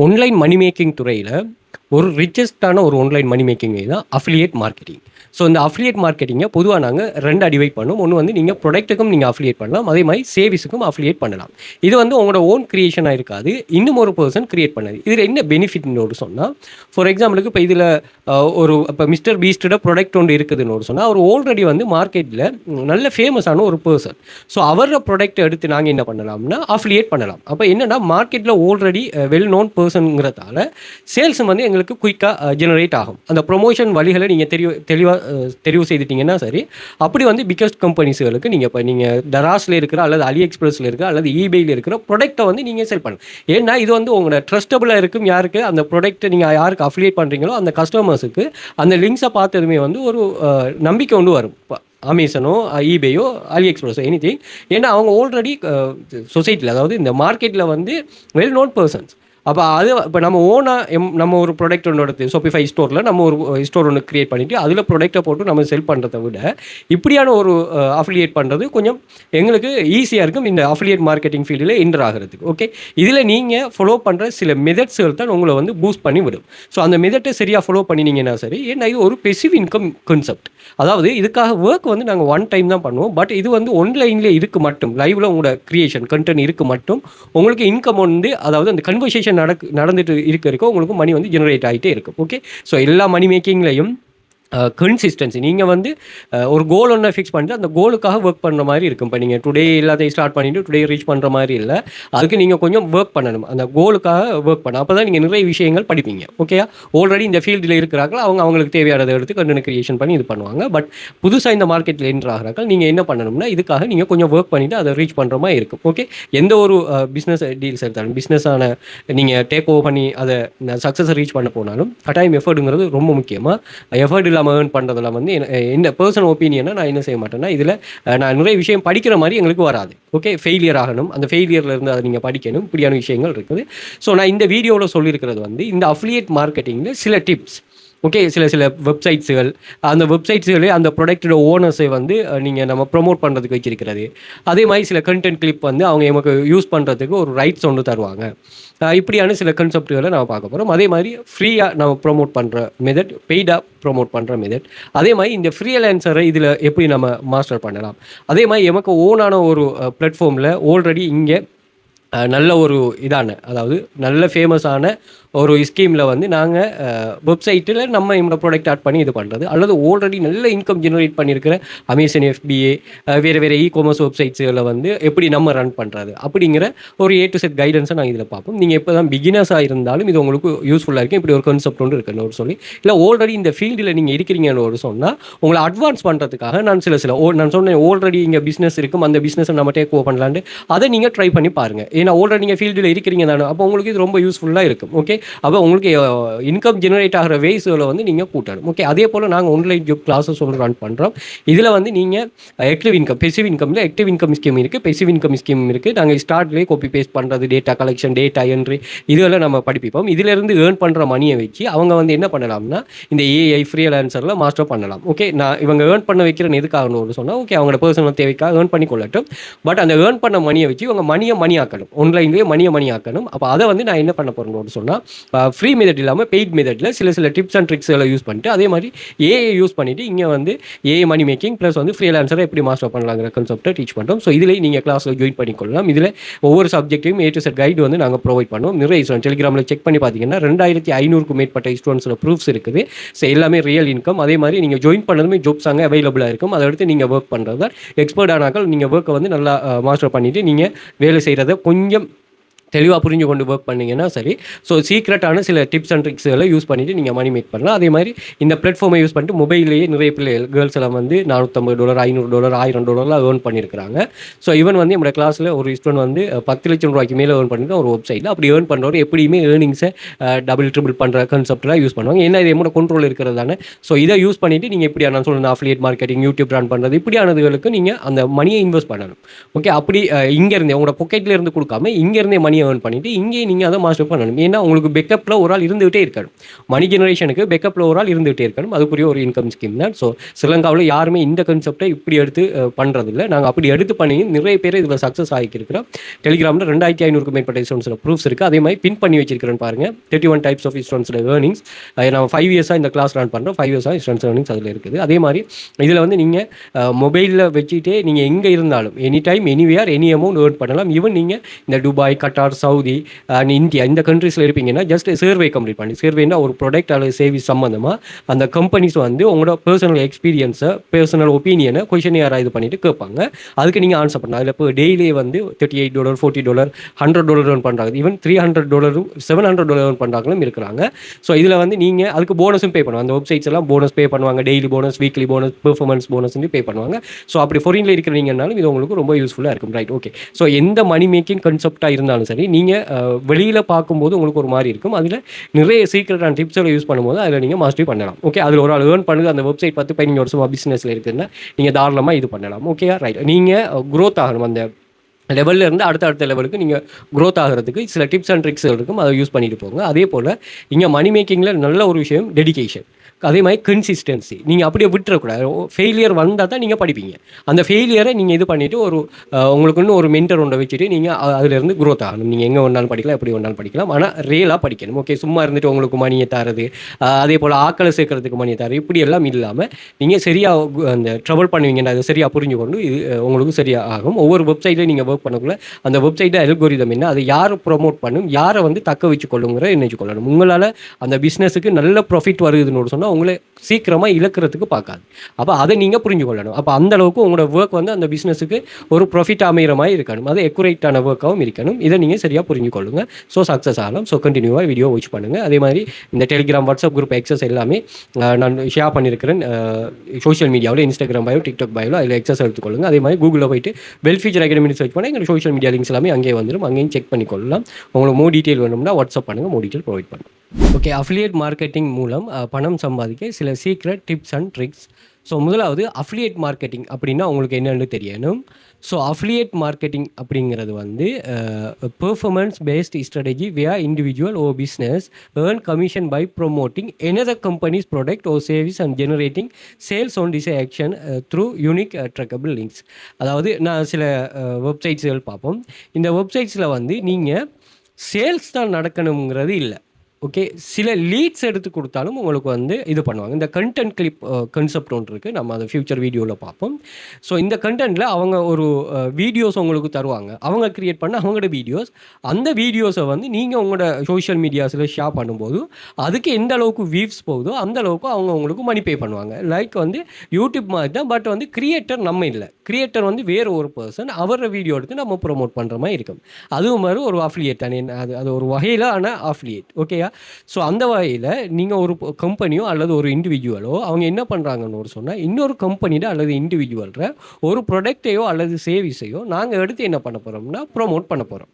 Online money making துறையில் ஒரு ரிச்சஸ்டான ஒரு ஆன்லைன் மணி மேக்கிங் தான் அஃபிலியேட் மார்க்கெட்டிங். ஸோ இந்த அஃபிலியேட் மார்க்கெட்டிங்கை பொதுவாக நாங்கள் 2 டிவைட் பண்ணோம். ஒன்று வந்து நீங்கள் ப்ராடக்ட்டுக்கும் நீங்கள் அஃபிலியேட் பண்ணலாம், அதே மாதிரி சேவிஸுக்கும் அஃபிலியேட் பண்ணலாம். இது வந்து உங்களோட ஓன் கிரியேஷனாக இருக்காது, இன்னும் ஒரு பர்சன் கிரியேட் பண்ணது. இதில் என்ன பெனிஃபிட்னு சொன்னால், ஃபார் எக்ஸாம்பிளுக்கு இப்போ இதில் இப்போ மிஸ்டர் பீஸ்டோட ப்ராடக்ட் ஒன்று இருக்குதுன்னு சொன்னால், அவர் ஆல்ரெடி வந்து மார்க்கெட்டில் நல்ல ஃபேமஸான ஒரு பர்சன். ஸோ அவரோட ப்ராடக்ட்டை எடுத்து நாங்கள் என்ன பண்ணலாம்னா அஃபிலியேட் பண்ணலாம். அப்போ என்னென்னா மார்க்கெட்டில் ஆல்ரெடி வெல் நோன் பர்சனுங்கிறதால சேல்ஸும் வந்து எங்களுக்கு குயிக்காக ஜெனரேட் ஆகும். அந்த ப்ரொமோஷன் வழிகளை நீங்கள் தெளிவாக தெரிவு செய்துட்டீங்கன்னா சரி. அப்படி வந்து பிக்கஸ்ட் கம்பெனிஸ்களுக்கு நீங்கள் இப்போ நீங்கள் டராஸில் இருக்கிற அல்லது அலி எக்ஸ்பிரஸில் இருக்கிற அல்லது ஈபேயில் இருக்கிற ப்ராடக்ட்டை வந்து நீங்கள் செல் பண்ணலாம். ஏன்னா இது வந்து உங்களோட ட்ரஸ்டபுளாக இருக்கும். யாருக்கு அந்த ப்ராடக்ட்டை நீங்கள் யாருக்கு அஃபிலியேட் பண்ணுறீங்களோ அந்த கஸ்டமர்ஸுக்கு அந்த லிங்க்ஸை பார்த்ததுமே வந்து ஒரு நம்பிக்கை கொண்டு வரும். அமேசானோ, ஈபேயோ, அலி எக்ஸ்பிரஸோ எனிதிங். ஏன்னா அவங்க ஆல்ரெடி சொசைட்டியில், அதாவது இந்த மார்க்கெட்டில் வந்து வெல் நோன் பர்சன்ஸ். அப்போ அது இப்போ நம்ம ஓனாக நம்ம ஒரு ப்ராடக்ட் ஒன்று எடுத்து ஷாப்பிஃபை ஸ்டோரில் நம்ம ஒரு ஸ்டோர் ஒன்று க்ரியேட் பண்ணிவிட்டு அதில் ப்ராடக்ட்டை போட்டு நம்ம செல் பண்ணுறதை விட இப்படியான ஒரு அஃபிலியேட் பண்ணுறது கொஞ்சம் எங்களுக்கு ஈஸியாக இருக்கும் இந்த அஃபிலியேட் மார்க்கெட்டிங் ஃபீல்டில் என்டர் ஆகிறதுக்கு. ஓகே, இதில் நீங்கள் ஃபாலோ பண்ணுற சில மெத்தட்ஸ்கள் தான் உங்களை வந்து பூஸ்ட் பண்ணி விடும். ஸோ அந்த மெத்தட்டை சரியாக ஃபாலோ பண்ணினீங்கன்னா சரி. ஏன்னா இது ஒரு பெசிவ் இன்கம் கான்செப்ட். அதாவது இதுக்காக ஒர்க் வந்து நாங்கள் ஒன் டைம் தான் பண்ணுவோம். பட் இது வந்து ஆன்லைனில் இருக்கு மட்டும், லைவில் உங்களோட கிரியேஷன் கண்டென்ட் இருக்கு மட்டும் உங்களுக்கு இன்கம் வந்து, அதாவது அந்த கன்வர்சேஷன் நடந்துட்டு இருக்க உங்களுக்கு மணி வந்து ஜெனரேட் ஆகிட்டே இருக்கும். ஓகே, ஸோ எல்லா மணி மேக்கிங்லையும் கன்சிஸ்டன்சி. நீங்கள் வந்து ஒரு கோல் ஒன்று ஃபிக்ஸ் பண்ணிட்டு அந்த கோலுக்காக ஒர்க் பண்ணுற மாதிரி இருக்கும். இப்போ நீங்கள் டுடே எல்லாத்தையும் ஸ்டார்ட் பண்ணிவிட்டு டுடே ரீச் பண்ணுற மாதிரி இல்லை. அதுக்கு நீங்கள் கொஞ்சம் ஒர்க் பண்ணணும், அந்த கோலுக்காக ஒர்க் பண்ணணும். அப்போ தான் நீங்கள் நிறைய விஷயங்கள் படிப்பீங்க. ஓகேயா, ஆல்ரெடி இந்த ஃபீல்டில் இருக்கிறார்கள், அவங்களுக்கு தேவையானதை எடுத்து கண்டென்ட் கிரியேஷன் பண்ணி இது பண்ணுவாங்க. பட் புதுசாக இந்த மார்க்கெட்டில் என்ட்ரு ஆகிறார்கள், நீங்கள் என்ன பண்ணணும்னா இதுக்காக நீங்கள் கொஞ்சம் ஒர்க் பண்ணிவிட்டு அதை ரீச் பண்ணுற மாதிரி இருக்கும். ஓகே, எந்த ஒரு பிஸ்னஸ் டீல்ஸ் எடுத்தாலும், பிஸ்னஸான நீங்கள் டேக் ஓவர் பண்ணி அதை சக்ஸஸை ரீச் பண்ண போனாலும் கட்டாயம் எஃபர்ட்டுங்கிறது ரொம்ப முக்கியமாக. எஃபர்ட் நம்ம ஏர்ன் பண்ணுறதுல வந்து என்ன பர்சனல் ஒப்பீனியனை நான் என்ன செய்ய மாட்டேன்னா, இதில் நான் நிறைய விஷயம் படிக்கிற மாதிரி எங்களுக்கு வராது. ஓகே, ஃபெயிலியர் ஆகணும், அந்த ஃபெயிலியர்லேருந்து அதை நீங்கள் படிக்கணும், இப்படியான விஷயங்கள் இருக்குது. ஸோ நான் இந்த வீடியோவில் சொல்லியிருக்கிறது வந்து இந்த அஃபிலியேட் மார்க்கெட்டிங்கில் சில டிப்ஸ். ஓகே, சில வெப்சைட்ஸுகள், அந்த வெப்சைட்ஸுகளே அந்த ப்ராடக்டோட ஓனர்ஸை வந்து நீங்கள் நம்ம ப்ரொமோட் பண்ணுறதுக்கு வச்சிருக்கிறது. அதே மாதிரி சில கண்டென்ட் கிளிப் வந்து அவங்க நமக்கு யூஸ் பண்ணுறதுக்கு ஒரு ரைட்ஸ் ஒன்று தருவாங்க. இப்படியான சில கன்செப்டுகளை நம்ம பார்க்க போகிறோம். அதே மாதிரி ஃப்ரீயாக நம்ம ப்ரொமோட் பண்ணுற மெத்தட், பெய்டாக ப்ரொமோட் பண்ணுற மெத்தட், அதே மாதிரி இந்த ஃப்ரீலான்சரை இதில் எப்படி நம்ம மாஸ்டர் பண்ணலாம். அதே மாதிரி எமக்கு ஓனான ஒரு பிளாட்ஃபார்மில் ஆல்ரெடி இங்கே நல்ல ஒரு இதான, அதாவது நல்ல ஃபேமஸான ஒரு ஸ்கீமில் வந்து நாங்கள் வெப்சைட்டில் நம்ம என்னோட ப்ராடக்ட் ஆட் பண்ணி இது பண்ணுறது, அல்லது ஆல்ரெடி நல்ல இன்கம் ஜெனரேட் பண்ணியிருக்கிற அமேசான் FBA வேறு இ-காமர்ஸ் வெப்சைட்ஸுகளை வந்து எப்படி நம்ம ரன் பண்ணுறது அப்படிங்கிற ஒரு A to Z கைடன்ஸை நாங்கள் இதில் பார்ப்போம். நீங்கள் இப்போ தான் பிகினர்ஸாக இருந்தாலும் இது உங்களுக்கு யூஸ்ஃபுல்லாக இருக்கும். இப்படி ஒரு கான்செப்ட் ஒன்று இருக்குன்னு ஒரு சொல்லி, இல்லை ஆல்ரெடி இந்த ஃபீல்டில் நீங்கள் இருக்கிறீங்கன்னு ஒரு சொன்னால் உங்களை அட்வான்ஸ் பண்ணுறதுக்காக நான் நான் சொன்னேன் ஆல்ரெடி இங்கே பிஸ்னஸ் இருக்கும், அந்த பிஸ்னஸை நம்ம டேக் ஓவர் பண்ணலான்னு அதை நீங்கள் ட்ரை பண்ணி பாருங்கள். ஏன்னா ஆல்ரெடி நீங்கள் ஃபீல்டில் இருக்கிறீங்க தானே, அப்போ உங்களுக்கு இது ரொம்ப யூஸ்ஃபுல்லாக இருக்கும். ஓகே, அப்போ உங்களுக்கு இன்கம் ஜெனரேட் ஆகிற வேஸில் வந்து நீங்கள் கூட்டணும். ஓகே, அதே போல் நாங்கள் ஆன்லைன் ஜாப் கிளாஸஸ் ஒன்று ரன் பண்ணுறோம். இதில் வந்து நீங்கள் ஆக்டிவ் இன்கம், பெசிவ் இன்கமில் ஆக்டிவ் இன்கம் ஸ்கீம் இருக்குது, பெசிவ் இன்கம் ஸ்கீம் இருக்குது. நாங்கள் ஸ்டார்ட்லேயே காப்பி பேஸ்ட் பண்ணுறது, டேட்டா கலெக்ஷன், டேட்டா என்ட்ரி, இதெல்லாம் நம்ம படிப்பிப்போம். இதிலேருந்து ஏர்ன் பண்ணுற மணியை வச்சு அவங்க வந்து என்ன பண்ணலாம்னா இந்த AI ஃப்ரீலான்சரில் மாஸ்டர் பண்ணலாம். ஓகே, நான் இவங்க ஏர்ன் பண்ண வைக்கிறேன்னு எதுக்காகணும்னு சொன்னால், ஓகே அவங்களோட பர்சனல் தேவைக்காக ஏர்ன் பண்ணி கொள்ளட்டும். பட் அந்த ஏர்ன் பண்ண மணியை வச்சு இவங்க மணி ஆக்கணும், ஆன்லைன்லேயே மணி ஆக்கணும். அப்போ அதை வந்து நான் என்ன பண்ண போகிறேன்னு சொன்னால், ஃப்ரீ மெத்தட் இல்லாமல் பெய்ட் மெத்தடில் சில டிப்ஸ் அண்ட் ட்ரிக்ஸ்களை யூஸ் பண்ணிட்டு, அதே மாதிரி AI யூஸ் பண்ணிவிட்டு இங்கே வந்து AI மணி மேக்கிங் ப்ளஸ் வந்து ஃப்ரீலான்சரை எப்படி மாஸ்டர் பண்ணலாங்கிற கான்செப்ட்டை டீச் பண்ணுறோம். ஸோ இதில் நீங்கள் கிளாஸில் ஜாயின் பண்ணிக்கொள்ளலாம். இதில் ஒவ்வொரு சப்ஜெக்ட்டையும் A to Z கைடு வந்து நாங்கள் ப்ரொவைட் பண்ணுவோம். நிறைய ஸ்டூடெண்ட் டெலிகிராமில் செக் பண்ணி பார்த்தீங்கன்னா 2500க்கும் மேற்பட்ட ஸ்டூடெண்ட்ஸோட ப்ரூஃப்ஸ் இருக்குது. ஸோ எல்லாமே ரியல் இன்கம். அதே மாதிரி நீங்கள் ஜாயின் பண்ணதுமே ஜாப்ஸ் அங்கே அவைலபிளாக இருக்கும். அதை எடுத்து நீங்கள் ஒர்க் பண்ணுறது தான் எக்ஸ்பர்ட் ஆனாக்கள். நீங்கள் ஒர்க்கை வந்து நல்லா மாஸ்டர் பண்ணிவிட்டு நீங்கள் வேலை செய்கிறத கொஞ்சம் தெளிவாக புரிஞ்சு கொண்டு ஒர்க் பண்ணிங்கன்னா சரி. ஸோ சீக்ரெட்டான சில டிப்ஸ் அண்ட் ட்ரிக்ஸ்களை யூஸ் பண்ணிவிட்டு நீங்கள் மணி மேக் பண்ணலாம். அதே மாதிரி இந்த பிளாட்ஃபார்மை யூஸ் பண்ணிட்டு மொபைல்லேயே நிறைய பிள்ளைகள் கேர்ள்ஸ் எல்லாம் வந்து $450, $500, $1000 ஏர்ன் பண்ணியிருக்கிறாங்க. ஸோ ஈவன் வந்து என்னோட கிளாஸில் ஒரு ஸ்டூடெண்ட் வந்து 10 லட்சம் ரூபாய்க்கு மேலே ஏர்ன் பண்ணியிருக்க ஒரு வெப்சைட்டில். அப்படி ஏர்ன் பண்ணுறவர் எப்படியுமே ஏர்னிங்ஸை டபுள் ட்ரிபிள் பண்ணுற கான்செப்ட்லாம் யூஸ் பண்ணுவாங்க. ஏன்னா இது என்னோட கண்ட்ரோல் இருக்கிறது தானே. ஸோ இதை யூஸ் பண்ணிவிட்டு நீங்கள் இப்படியா நான் சொல்லுங்கள் அஃபிலியேட் மார்க்கெட்டிங், யூடியூப் ரன் பண்ணுறது, இப்படியானதுகளுக்கு நீங்கள் அந்த மணியை இன்வெஸ்ட் பண்ணணும். ஓகே, அப்படி இங்கேருந்தே உங்களோட பொக்கெட்லேருந்து கொடுக்காம இங்கேருந்தே மணி மணியை ஏர்ன் பண்ணிவிட்டு இங்கேயே நீங்கள் அதை மாஸ்டர் பண்ணணும். ஏன்னா உங்களுக்கு பெக்கப்பில் ஒரு ஆள் இருந்துகிட்டே இருக்கணும். மணி ஜெனரேஷனுக்கு பெக்கப்பில் ஒரு ஆள் இருந்துகிட்டே இருக்கணும். அதுக்குரிய ஒரு இன்கம் ஸ்கீம் தான். ஸோ ஸ்ரீலங்காவில் யாருமே இந்த கான்செப்டை இப்படி எடுத்து பண்ணுறதில்ல. நாங்கள் அப்படி எடுத்து பண்ணி நிறைய பேர் இதில் சக்ஸஸ் ஆகிக்கிறோம். டெலிகிராமில் 2500க்கும் மேற்பட்ட ஸ்டூடெண்ட்ஸில் ப்ரூஃப்ஸ் இருக்குது. அதே மாதிரி பின் பண்ணி வச்சிருக்கிறேன்னு பாருங்கள். 31 டைப்ஸ் ஆஃப் ஸ்டூடெண்ட்ஸில் ஏர்னிங்ஸ். நான் 5 இயர்ஸாக இந்த கிளாஸ் ரன் பண்ணுறோம். 5 இயர்ஸாக ஸ்டூடெண்ட்ஸ் ஏர்னிங்ஸ் அதில் இருக்குது. அதே மாதிரி இதில் வந்து நீங்கள் மொபைலில் வச்சுட்டே நீங்கள் எங்கே இருந்தாலும் any time anywhere any amount earn பண்ணலாம். ஈவன் நீங்கள் இந்த துபாய், கட்டார், சவுதி, இந்தியா இந்த கண்ட்ரீஸில் இருப்பீங்கன்னா ஜஸ்ட் சர்வே கம்ப்ளீட் பண்ணி, சர்வேனா ஒரு ப்ராடக்ட் அல்லது சர்வீஸ் சம்மந்தமாக அந்த கம்பெனிஸ் வந்து உங்களோட பர்சனல் எக்ஸ்பீரியன்ஸை, பர்சனல் ஒப்பீனியனை கொஷனியர் இது பண்ணிட்டு கேட்பாங்க. அதுக்கு நீங்கள் ஆன்சர் பண்ணலாம். அதில் இப்போ டெய்லி வந்து $38, $40, $100 ஏர்ன் பண்ணுறாங்க. ஈவன் $300, $700 ஏர்ன் பண்ணுறாங்களும் இருக்கிறாங்க. ஸோ இதில் வந்து நீங்கள் அதுக்கு போனஸும் பே பண்ணுவாங்க. அந்த வெப்சைட்ஸ் எல்லாம் போனஸ் பே பண்ணுவாங்க. Daily bonus, weekly bonus, performance bonus pay பண்ணுவாங்க. ஸோ அப்படி ஃபாரினில் இருக்கிறீங்கனாலும் இது உங்களுக்கு ரொம்ப யூஸ்ஃபுல்லாக இருக்கும். Right, okay. ஸோ எந்த மணி மேக்கிங் கான்செப்டாக இருந்தாலும் சரி, நீங்கள் வெளியில் பார்க்கும்போது உங்களுக்கு ஒரு மாதிரி இருக்கும். அதில் நிறைய சீக்ரெட்டான டிப்ஸை யூஸ் பண்ணும்போது அதில் நீங்கள் மாஸ்டரி பண்ணலாம். ஓகே, அதில் ஒரு ஆள் ஏர்ன் பண்ணுது, அந்த வெப்சைட் 10-15 வருஷமாக பிஸ்னஸில் இருக்குதுன்னா நீங்கள் தாராளமாக இது பண்ணலாம். Okay, right. நீங்கள் க்ரோத் ஆகணும். அந்த லெவலில் இருந்து அடுத்த லெவலுக்கு நீங்கள் க்ரோத் ஆகிறதுக்கு சில டிப்ஸ் அண்ட் ட்ரிக்ஸ் இருக்கும். அதை யூஸ் பண்ணிட்டு போங்க. அதே போல் இங்கே மணி மேக்கிங்கில் நல்ல ஒரு விஷயம் டெடிகேஷன். அதே மாதிரி கன்சிஸ்டன்சி. நீங்கள் அப்படியே விட்டுறக்கூடாது. ஃபெயிலியர் வந்தால் தான் நீங்கள் படிப்பீங்க. அந்த ஃபெயிலியரை நீங்கள் இது பண்ணிவிட்டு ஒரு உங்களுக்குன்னு ஒரு மென்டர் ஒன்றை வச்சுட்டு நீங்கள் அதிலேருந்து க்ரோத் ஆகணும். நீங்கள் எங்கே வேணாலும் படிக்கலாம், எப்படி வேணாலும் படிக்கலாம். ஆனால் ரியலாக படிக்கணும். ஓகே, சும்மா இருந்துட்டு உங்களுக்கு மணியை தரது, அதே போல் ஆக்களை சேர்க்கறதுக்கு மணியை தரது, இப்படி எல்லாம் இல்லாமல் நீங்கள் சரியாக அந்த ட்ரபிள் பண்ணுவீங்கன்னா அதை சரியாக புரிஞ்சுக்கொண்டு இது உங்களுக்கு சரியாக ஆகும். ஒவ்வொரு வெப்சைட்லையும் நீங்கள் ஒர்க் பண்ணக்குள்ள அந்த வெப்சைட்டை அல்கோரிதம் என்ன, அதை யார் ப்ரொமோட் பண்ணும், யாரை வந்து தக்க வச்சு கொள்ளுங்கிற நினைச்சுக்கொள்ளணும். உங்களால் அந்த பிஸ்னஸுக்கு நல்ல ப்ராஃபிட் வருதுன்னு சொன்னால் உங்களை சீக்கிரமாக இழக்கிறதுக்கு பார்க்காது. அப்போ அதை நீங்கள் புரிஞ்சு கொள்ளணும். அப்போ அந்த அளவுக்கு உங்களோட ஒர்க் வந்து அந்த பிஸ்னஸுக்கு ஒரு ப்ராஃபிட் அமைகிற மாதிரி இருக்கணும். அது எக்குரேட்டான ஒர்க்காகவும் இருக்கணும். இதை நீங்கள் சரியாக புரிஞ்சு கொள்ளுங்கள். ஸோ சக்ஸஸ் ஆகலாம். ஸோ கண்டினியூவாக வீடியோ வாட்ச் பண்ணுங்கள். அதே மாதிரி இந்த டெலிகிராம், வாட்ஸ்அப் குரூப் எக்ஸஸ் எல்லாமே நான் ஷேர் பண்ணியிருக்கிறேன். சோஷியல் மீடியாவில் இன்ஸ்டாகிராம் பயோ, டிக்டாக் பயோ அதில் எக்ஸஸ் எடுத்துக்கொள்ளுங்கள். அதே மாதிரி கூகுளில் போயிட்டு வெல்ஃபீச்சர் அகாடமி சர்ச் பண்ணால் எங்கள் சோஷியல் மீடியா லிங்க்ஸ் எல்லாமே அங்கேயே வந்துடும். அங்கேயும் செக் பண்ணிக்கொள்ளலாம். உங்களுக்கு மோர் டீட்டெயில் வேணும்னா வாட்ஸ்அப் பண்ணுங்கள், மோர் டீட்டெயில் ப்ரொவைட் பண்ணுங்கள். ஓகே, அஃபிலியேட் மார்க்கெட்டிங் மூலம் பணம் சம்பாதிக்க சில secret tips and tricks. So முதலாவது அஃபிலியேட் மார்க்கெட்டிங் அப்படின்னா உங்களுக்கு என்னென்னு தெரியணும். ஸோ அஃபிலியேட் மார்க்கெட்டிங் அப்படிங்கிறது வந்து performance based strategy via individual or business earn commission by promoting another companies product or service and generating sales on this action through unique trackable links. அதாவது நான் சில வெப்சைட்ஸ்கள் பார்ப்போம். இந்த வெப்சைட்ஸில் வந்து நீங்கள் சேல்ஸ் தான் நடக்கணுங்கிறது இல்லை. ஓகே, சில லீட்ஸ் எடுத்து கொடுத்தாலும் உங்களுக்கு வந்து இது பண்ணுவாங்க. இந்த கண்டென்ட் கிளிப் கான்செப்ட் ஒன்று இருக்குது. நம்ம அதை ஃபியூச்சர் வீடியோவில் பார்ப்போம். ஸோ இந்த கண்டென்ட்டில் அவங்க ஒரு வீடியோஸ் உங்களுக்கு தருவாங்க. அவங்க க்ரியேட் பண்ண அவங்களோட வீடியோஸ், அந்த வீடியோஸை வந்து நீங்கள் உங்களோட சோஷியல் மீடியாஸில் ஷேர் பண்ணும்போது அதுக்கு எந்த அளவுக்கு வியூஸ் போகுதோ அந்த அளவுக்கு அவங்க உங்களுக்கு மணி பே பண்ணுவாங்க. லைக் வந்து யூடியூப் மாதிரி தான். பட் வந்து கிரியேட்டர் நம்ம இல்லை. கிரியேட்டர் வந்து வேறு ஒரு பர்சன், அவரோட வீடியோ எடுத்து நம்ம ப்ரொமோட் பண்ணுற மாதிரி இருக்கும். அதுவும் மாதிரி ஒரு அஃபிலியேட் தானே, அது ஒரு வகையில் ஆனால் அஃபிலியேட். ஓகேயா? ஸோ அந்த வகையில் நீங்கள் ஒரு கம்பெனியோ அல்லது ஒரு இண்டிவிஜுவலோ அவங்க என்ன பண்ணுறாங்கன்னு ஒரு சொன்னால், இன்னொரு கம்பெனியோட அல்லது இண்டிவிஜுவல்ற ஒரு ப்ராடக்டையோ அல்லது சர்வீஸையோ நாங்கள் எடுத்து என்ன பண்ண போகிறோம்னா ப்ரொமோட் பண்ண போகிறோம்.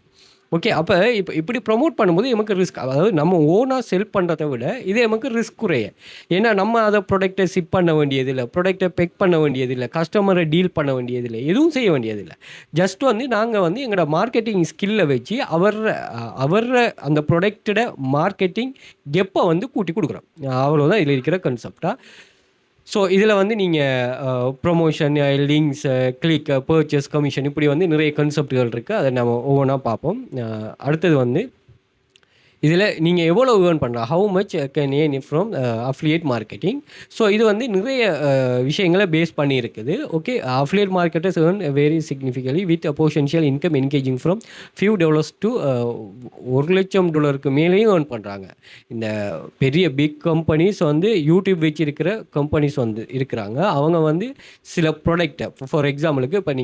ஓகே, அப்போ இப்படி ப்ரொமோட் பண்ணும்போது நமக்கு ரிஸ்க். அதாவது நம்ம ஓனாக செல் பண்ணுறதை விட இது நமக்கு ரிஸ்க் குறைய. ஏன்னா நம்ம அதை ப்ராடக்டை ஷிப் பண்ண வேண்டியதில்லை, ப்ராடக்டை பெக் பண்ண வேண்டியதில்லை, கஸ்டமரை டீல் பண்ண வேண்டியதில்லை, எதுவும் செய்ய வேண்டியதில்லை. ஜஸ்ட் வந்து நாங்கள் வந்து எங்களோட மார்க்கெட்டிங் ஸ்கில்லை வச்சு அவர அந்த ப்ராடக்டோட மார்க்கெட்டிங் கெப்பை வந்து கூட்டி கொடுக்குறோம். அவ்வளோதான் இதில் இருக்கிற கான்செப்டாக. ஸோ இதில் வந்து நீங்கள் promotion, links, click, purchase, commission இப்படி வந்து நிறைய கான்செப்டுகள் இருக்குது. அதை நம்ம ஒவ்வொன்றா பார்ப்போம். அடுத்தது வந்து இதில் நீங்கள் எவ்வளோ ஏர்ன் பண்ணலாம், how much can earn from affiliate marketing. So இது வந்து நிறைய விஷயங்களை பேஸ் பண்ணி இருக்குது. Okay, affiliate marketers earn very significantly with potential income engaging from $few to $1,00,000 மேலேயும் ஏர்ன் பண்ணுறாங்க. இந்த பெரிய பிக் கம்பெனிஸ் வந்து யூடியூப் வச்சிருக்கிற கம்பெனிஸ் வந்து இருக்கிறாங்க. அவங்க வந்து சில ப்ராடக்டை, ஃபார் எக்ஸாம்பிளுக்கு இப்போ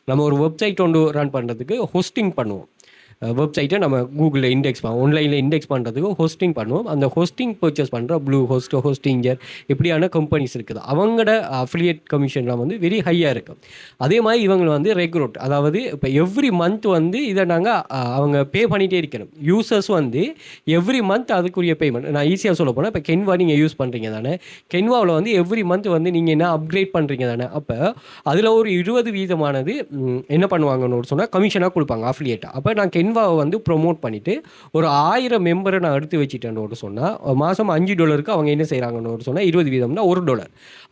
நம்ம ஒரு வெப்சைட் ஒன்று ரன் பண்ணுறதுக்கு ஹோஸ்டிங் பண்ணுவோம். வெப்சைட்டை நம்ம கூகுளில் இண்டெக்ஸ் ஆன்லைனில் இண்டெக்ஸ் பண்ணுறதுக்கு ஹோஸ்டிங் பண்ணுவோம். அந்த ஹோஸ்டிங் பர்ச்சேஸ் பண்ணுற ப்ளூ ஹோஸ்ட், ஹோஸ்டிங்கர் இப்படியான கம்பெனிஸ் இருக்குது. அவங்களோட அஃபிலியேட் கமிஷன்லாம் வந்து வெரி ஹையாக இருக்கும். அதே மாதிரி இவங்க வந்து ரெக்ரூட், அதாவது இப்போ எவ்ரி மந்த் வந்து இதை நாங்கள் அவங்க பே பண்ணிகிட்டே இருக்கணும். யூசர்ஸ் வந்து எவ்ரி மந்த் அதுக்குரிய பேமெண்ட். நான் ஈஸியாக சொல்ல போனால் இப்போ கென்வா நீங்கள் யூஸ் பண்ணுறீங்க தானே, கென்வாவில் வந்து எவ்ரி மந்த் வந்து நீங்கள் என்ன அப்கிரேட் பண்ணுறீங்க தானே, அப்போ அதில் ஒரு 20% என்ன பண்ணுவாங்கன்னு சொன்னால் கமிஷனாக கொடுப்பாங்க அஃபிலியேட்டாக. அப்போ நான் Canva-வை வந்து ப்ரொமோட் பண்ணிவிட்டு ஒரு 1000 மெம்பரை நான் எடுத்து வச்சுட்டேன்னு சொன்னால் மாதம் $5 அவங்க என்ன செய்கிறாங்கன்னு சொன்னால் 20% $1.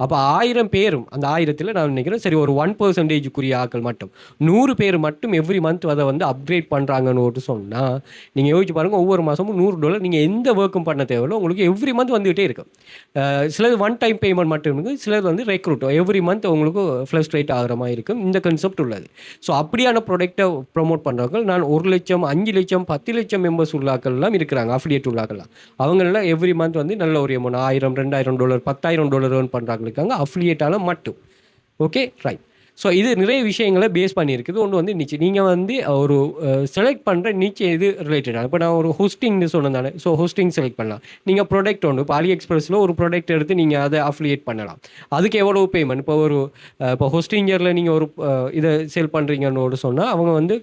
அப்போ 1000 பேரும் அந்த 1000ல் நான் நினைக்கிறேன் சரி ஒரு 1%க்குரிய ஆக்கள் மட்டும் 100 பேர் மட்டும் எவ்ரி மந்த் அதை வந்து அப்கிரேட் பண்ணுறாங்கன்னு சொன்னால் நீங்கள் யோசிச்சு பாருங்கள், ஒவ்வொரு மாதமும் $100 நீங்கள் எந்த ஒர்க்கும் பண்ண தேவையில்லை, உங்களுக்கு எவ்ரி மந்த் வந்துகிட்டே இருக்கும். சிலது ஒன் டைம் பேமெண்ட் மட்டும் இருக்குது, சிலது வந்து ரெக்ரூட் எவ்ரி மந்த் உங்களுக்கு ஃப்ளஸ்ட்ரேட் ஆகிற மாதிரி இருக்கும். இந்த கன்செப்ட் உள்ளது. ஸோ அப்படியான ப்ராடக்ட்டை ப்ரொமோட் பண்ணுறவங்க நான் 1 லட்சம் 5 லட்சம் 10 லட்சம் மெம்பர்ஸ் உள்ளாக்கள்லாம் இருக்கிறாங்க, அஃபிலியேட் உள்ளாக்கள்லாம். அவங்களெல்லாம் எவ்ரி மந்த் வந்து நல்ல ஒரு $1000 $2000 $10,000 ஏர்ன் பண்ணுறாங்க இருக்காங்க அஃபிலியேட்டால் மட்டும். Okay right. ஸோ இது நிறைய விஷயங்களை பேஸ் பண்ணியிருக்குது. ஒன்று வந்து நிச்சயம் நீங்கள் வந்து ஒரு செலக்ட் பண்ணுற நிச்சயம் இது ரிலேட்டடாக. இப்போ நான் ஒரு ஹோஸ்டிங்னு சொன்னதானே, ஸோ ஹோஸ்டிங் செலக்ட் பண்ணலாம். நீங்கள் ப்ராடக்ட் ஒன்று இப்போ AliExpressல ஒரு ப்ராடக்ட் எடுத்து நீங்கள் அதை அஃபிலியேட் பண்ணலாம். அதுக்கு எவ்வளோ பேமெண்ட் இப்போ ஹோஸ்டிங்கரில் நீங்கள் ஒரு இதை சேல் பண்ணுறீங்கன்னு சொன்னால் அவங்க வந்து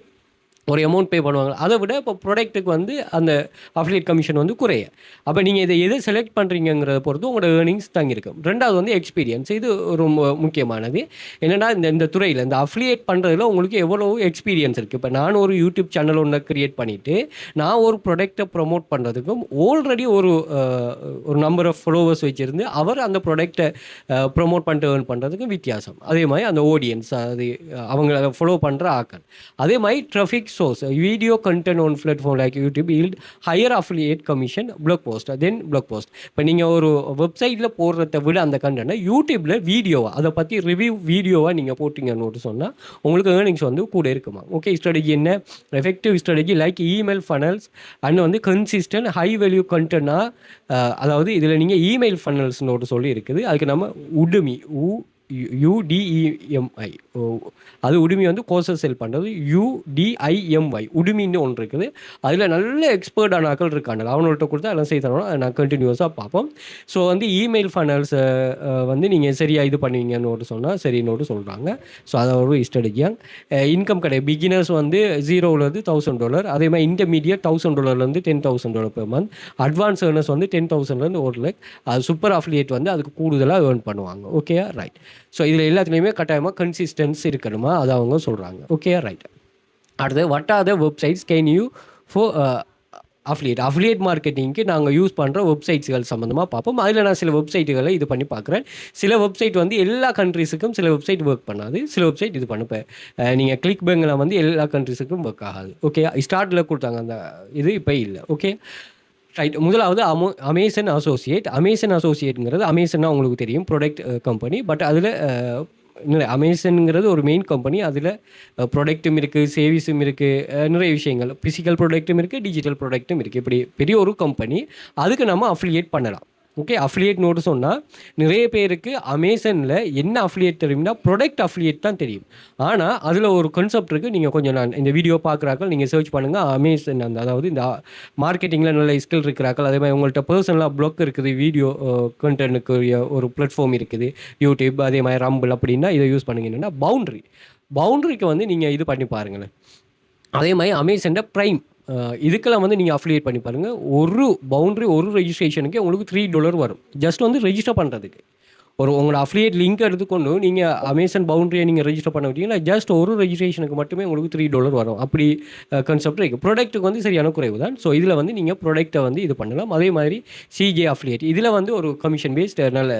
ஒரு அமௌண்ட் பே பண்ணுவாங்க. அதை விட இப்போ ப்ராடக்ட்டுக்கு வந்து அந்த அஃபிலியேட் கமிஷன் வந்து குறைய. அப்போ நீங்கள் இதை எதை செலக்ட் பண்ணுறீங்கிறத பொறுத்து உங்களோட ஏர்னிங்ஸ் தங்கியிருக்கும். ரெண்டாவது வந்து எக்ஸ்பீரியன்ஸ். இது ரொம்ப முக்கியமானது. என்னென்னா இந்த துறையில் இந்த அஃபிலியேட் பண்ணுறதுல உங்களுக்கு எவ்வளோ எக்ஸ்பீரியன்ஸ் இருக்குது. இப்போ நான் ஒரு யூடியூப் சேனல் ஒன்று க்ரியேட் பண்ணிவிட்டு நான் ஒரு ப்ராடக்ட்டை ப்ரொமோட் பண்ணுறதுக்கும் ஆல்ரெடி ஒரு நம்பர் ஆஃப் ஃபாலோவர்ஸ் வச்சுருந்து அவர் அந்த ப்ராடக்ட்டை ப்ரொமோட் பண்ணிட்டு ஏர்ன் பண்ணுறதுக்கும் வித்தியாசம். அதே மாதிரி அந்த ஆடியன்ஸ் அது அவங்கள ஃபாலோ பண்ணுற ஆக்கள். அதே மாதிரி traffic source video content on platform like YouTube yield higher affiliate commission blog post then blog post. இப்போ நீங்கள் ஒரு வெப்சைட்டில் போடுறத விட அந்த கண்டென்ட்டை யூடியூப்பில் வீடியோவா அதை பற்றி ரிவ்யூ வீடியோவாக நீங்கள் போட்டிங்கன்னு சொன்னால் உங்களுக்கு ஏர்னிங்ஸ் வந்து கூட இருக்குமா. ஓகே, ஸ்ட்ராட்டஜி என்ன? Effective strategy like email funnels and வந்து கன்சிஸ்டன்ட் ஹை வேல்யூ கண்டென்ட்டாக, அதாவது இதில் நீங்கள் இமெயில் ஃபனல்ஸ்னு சொல்லி இருக்குது. அதுக்கு நம்ம உடுமி UDEMI அது உடுமி வந்து கோர்சஸ் செல் பண்ணுறது. UDIMY உடுமின்னு ஒன்று இருக்குது. அதில் நல்ல எக்ஸ்பர்ட்டான ஆக்கள் இருக்காங்க. அவங்கள்ட்ட கொடுத்தா எல்லாம் செய்யணும். நான் கண்டினியூஸாக பார்ப்போம். ஸோ வந்து இமெயில் ஃபனல்ஸ் வந்து நீங்கள் சரியாக இது பண்ணுவீங்கன்னு சொன்னால் சரின்னு சொல்கிறாங்க. ஸோ அதை ஒரு ஸ்ட்ராட்டஜியாக இன்கம் கிடையாது. பிகினர்ஸ் வந்து $0 $1,000. அதே மாதிரி intermediate $1,000 $10,000 per month. Advance earners வந்து 10,000 1 lakh. அது சூப்பர் அஃபிலியேட் வந்து அதுக்கு கூடுதலாக ஏர்ன் பண்ணுவாங்க. Okay right. ஸோ இதில் எல்லாத்துலேயுமே கட்டாயமாக கன்சிஸ்டன்ஸ் இருக்கணுமா, அதை அவங்க சொல்கிறாங்க. Okay right. அடுத்து what are the websites can you for affiliate மார்க்கெட்டிங்க்கு நாங்கள் யூஸ் பண்ணுற வெப்சைட்ஸ்கள் சம்மந்தமாக பார்ப்போம். அதில் நான் சில வெப்சைட்டுகளை இது பண்ணி பார்க்குறேன். சில வெப்சைட் வந்து எல்லா கண்ட்ரீஸுக்கும் சில வெப்சைட் ஒர்க் பண்ணாது, சில வெப்சைட் இது பண்ணுப்பேன். நீங்கள் கிளிக் பேங்கில் வந்து எல்லா கண்ட்ரீஸுக்கும் ஒர்க் ஆகாது. ஓகே, ஸ்டார்ட்டில் கொடுத்தாங்க அந்த இது, இப்போ இல்லை. Okay right. முதலாவது அமேசான் அசோசியேட்டுங்கிறது அமேசான்னா உங்களுக்கு தெரியும் ப்ராடக்ட் கம்பெனி. பட் அதில் அமேசான்ங்கிறது ஒரு மெயின் கம்பெனி. அதில் ப்ராடக்ட்டும் இருக்குது, சர்வீஸும் இருக்குது, நிறைய விஷயங்கள், ஃபிசிக்கல் ப்ராடக்ட்டும் இருக்குது, டிஜிட்டல் ப்ராடக்ட்டும் இருக்குது. இப்படி பெரிய ஒரு கம்பெனி. அதுக்கு நம்ம அஃபிலியேட் பண்ணலாம். ஓகே, அஃபிலியேட் நோட்டு சொன்னால் நிறைய பேருக்கு அமேசானில் என்ன அஃபிலியேட் தெரியும்னா ப்ராடக்ட் அஃபிலியேட் தான் தெரியும். ஆனால் அதில் ஒரு கான்செப்ட் இருக்குது. நீங்கள் கொஞ்சம் நான் இந்த வீடியோ பார்க்குறாக்கள் நீங்கள் சர்ச் பண்ணுங்கள் அமேசான். அதாவது இந்த மார்க்கெட்டிங்கில் நல்ல ஸ்கில் இருக்கிறாக்கள், அதே மாதிரி உங்கள்கிட்ட பர்சனலாக ப்ளாக் இருக்குது, வீடியோ கண்டென்ட்டுக்கு ஒரு பிளாட்ஃபார்ம் இருக்குது, யூடியூப், அதே மாதிரி ரம்பிள் அப்படின்னா இதை யூஸ் பண்ணுங்கன்னா பவுண்ட்ரிக்கு வந்து நீங்கள் இது பண்ணி பாருங்களேன். அதே மாதிரி அமேசான் ப்ரைம் இதுக்கெல்லாம் வந்து நீங்கள் அஃபிலியேட் பண்ணி பாருங்கள். ஒரு பவுண்ட்ரி ஒரு ரெஜிஸ்ட்ரேஷனுக்கு உங்களுக்கு $3 வரும். ஜஸ்ட் வந்து ரெஜிஸ்டர் பண்ணுறதுக்கு உங்களோட அஃபிலியேட் லிங்க் எடுத்துக்கொண்டு நீங்கள் அமேசான் பவுண்ட்ரியை நீங்கள் ரெஜிஸ்டர் பண்ண விட்டீங்கன்னா ஜஸ்ட் ஒரு ரெஜிஸ்ட்ரேஷனுக்கு மட்டுமே உங்களுக்கு $3 வரும். அப்படி கான்செப்ட் இருக்குது. ப்ராடக்ட்டுக்கு வந்து சரியான குறைவு தான். ஸோ இதில் வந்து நீங்கள் ப்ராடக்ட்டை வந்து இது பண்ணலாம். அதே மாதிரி சிஜே அஃபிலியேட் இதில் வந்து ஒரு கமிஷன் பேஸ்ட் நல்ல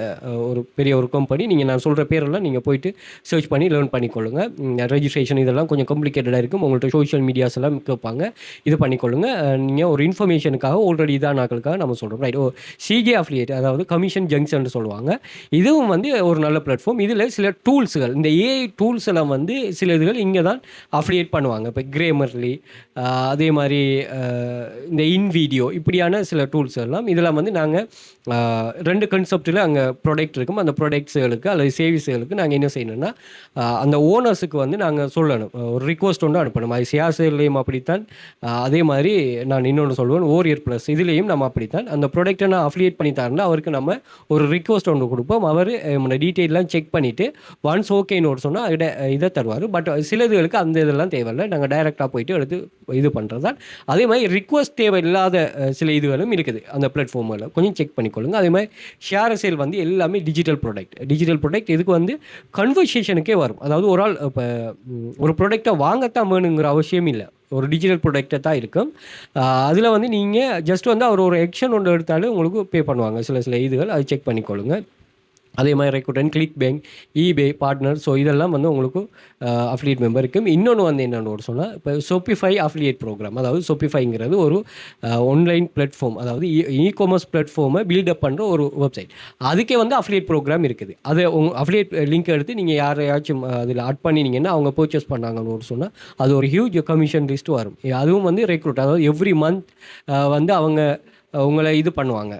ஒரு பெரிய ஒரு கம்பெனி. நீங்கள் நான் சொல்கிற பேரெல்லாம் நீங்கள் போயிட்டு சர்ச் பண்ணி லேர்ன் பண்ணிக்கொள்ளுங்கள். ரெஜிஸ்ட்ரேஷன் இதெல்லாம் கொஞ்சம் காம்ப்ளிகேட்டடாக இருக்கும். உங்கள்கிட்ட சோஷியல் மீடியாஸ் எல்லாம் கேட்பாங்க. இது பண்ணிக்கொள்ளுங்கள். நீங்கள் ஒரு இன்ஃபர்மேஷனுக்காக ஆல்ரெடி இதான ஆக்களுக்காக நம்ம சொல்கிறோம். ரைட். சிஜே அஃபிலியேட் அதாவது கமிஷன் ஜங்ஷன் சொல்லுவாங்க. இதுவும் வந்து ஒரு நல்ல பிளாட்ஃபார்ம். இதில் சில டூல்ஸுகள், இந்த ஏஐ டூல்ஸ் எல்லாம் வந்து சில இதுகள் இங்கே தான் அஃபிலியேட் பண்ணுவாங்க. இப்போ கிரேமர்லி, அதே மாதிரி இந்த இன்வீடியோ, இப்படியான சில டூல்ஸ் எல்லாம் இதெல்லாம் வந்து நாங்கள் 2 கான்செப்டில் அங்கே ப்ராடக்ட் இருக்கும். அந்த ப்ராடக்ட்ஸுகளுக்கு அல்லது சர்வீஸுகளுக்கு நாங்கள் என்ன செய்யணும்னா அந்த ஓனர்ஸுக்கு வந்து நாங்கள் சொல்லணும், ஒரு ரிக்வஸ்ட் ஒன்று அனுப்பணும். அது ஷேர்ஸ்லேயும் அப்படித்தான். அதே மாதிரி நான் இன்னொன்று சொல்லுவேன், ஓரியர் ப்ளஸ் இதுலேயும் நம்ம அப்படித்தான். அந்த ப்ராடக்ட்டை நான் அஃபிலியேட் பண்ணி தரேன்னா அவருக்கு நம்ம ஒரு ரிக்வஸ்ட் ஒன்று கொடுப்போம். அவர் நம்மளோட டீட்டெயிலாம் செக் பண்ணிவிட்டு ஒன்ஸ் ஓகேன்னு ஒரு சொன்னால் இதை தருவார். பட் சிலதுகளுக்கு அந்த இதெல்லாம் தேவையில்லை, நாங்கள் டைரெக்டாக போயிட்டு எடுத்து இது பண்ணுறது தான். அதே மாதிரி ரிக்வஸ்ட் தேவையில்லாத சில இதுகளும் இருக்குது அந்த பிளாட்ஃபார்மில், கொஞ்சம் செக் பண்ணிக்கொள்ளுங்க. அதே மாதிரி ஷேர் சேல் வந்து எல்லாமே டிஜிட்டல் ப்ராடக்ட் இதுக்கு வந்து கன்வர்சேஷனுக்கே வரும். அதாவது ஒரு ஆள் இப்போ ஒரு ப்ராடக்டை வாங்கத்தான் வேணுங்கிற அவசியம் இல்லை. ஒரு டிஜிட்டல் ப்ராடக்டாக தான் இருக்கும். அதில் வந்து நீங்கள் ஜஸ்ட் வந்து அவர் ஒரு ஆக்ஷன் ஒன்று எடுத்தாலும் உங்களுக்கு பே பண்ணுவாங்க சில இதுகள், அது செக் பண்ணிக்கொள்ளுங்க. அதே மாதிரி Rakuten, ClickBank, eBay, partner. So இதெல்லாம் வந்து உங்களுக்கு அஃபிலியேட் மெம்பர் இருக்கும். இன்னொன்று வந்து என்னென்னு ஒரு சொன்னால், இப்போ ஷோபிஃபை அஃபிலியேட் ப்ரோக்ராம், அதாவது ஷோபிஃபைங்கிறது ஒரு ஆன்லைன் பிளாட்ஃபார்ம், அதாவது இ-காமர்ஸ் பிளாட்ஃபார்மை பில்டப் பண்ணுற ஒரு வெப்சைட். அதுக்கே வந்து அஃபிலியேட் ப்ரோக்ராம் இருக்குது. அதை அஃபிலியேட் லிங்க் எடுத்து நீங்கள் யாரையாச்சும் அதில் ஆட் பண்ணினீங்கன்னா அவங்க பர்ச்சேஸ் பண்ணாங்கன்னு ஒரு சொன்னால் அது ஒரு ஹியூஜ் கமிஷன் லிஸ்ட் வரும். அதுவும் வந்து ரெக்ரூட், அதாவது எவ்ரி மந்த் வந்து அவங்க உங்களை இது பண்ணுவாங்க.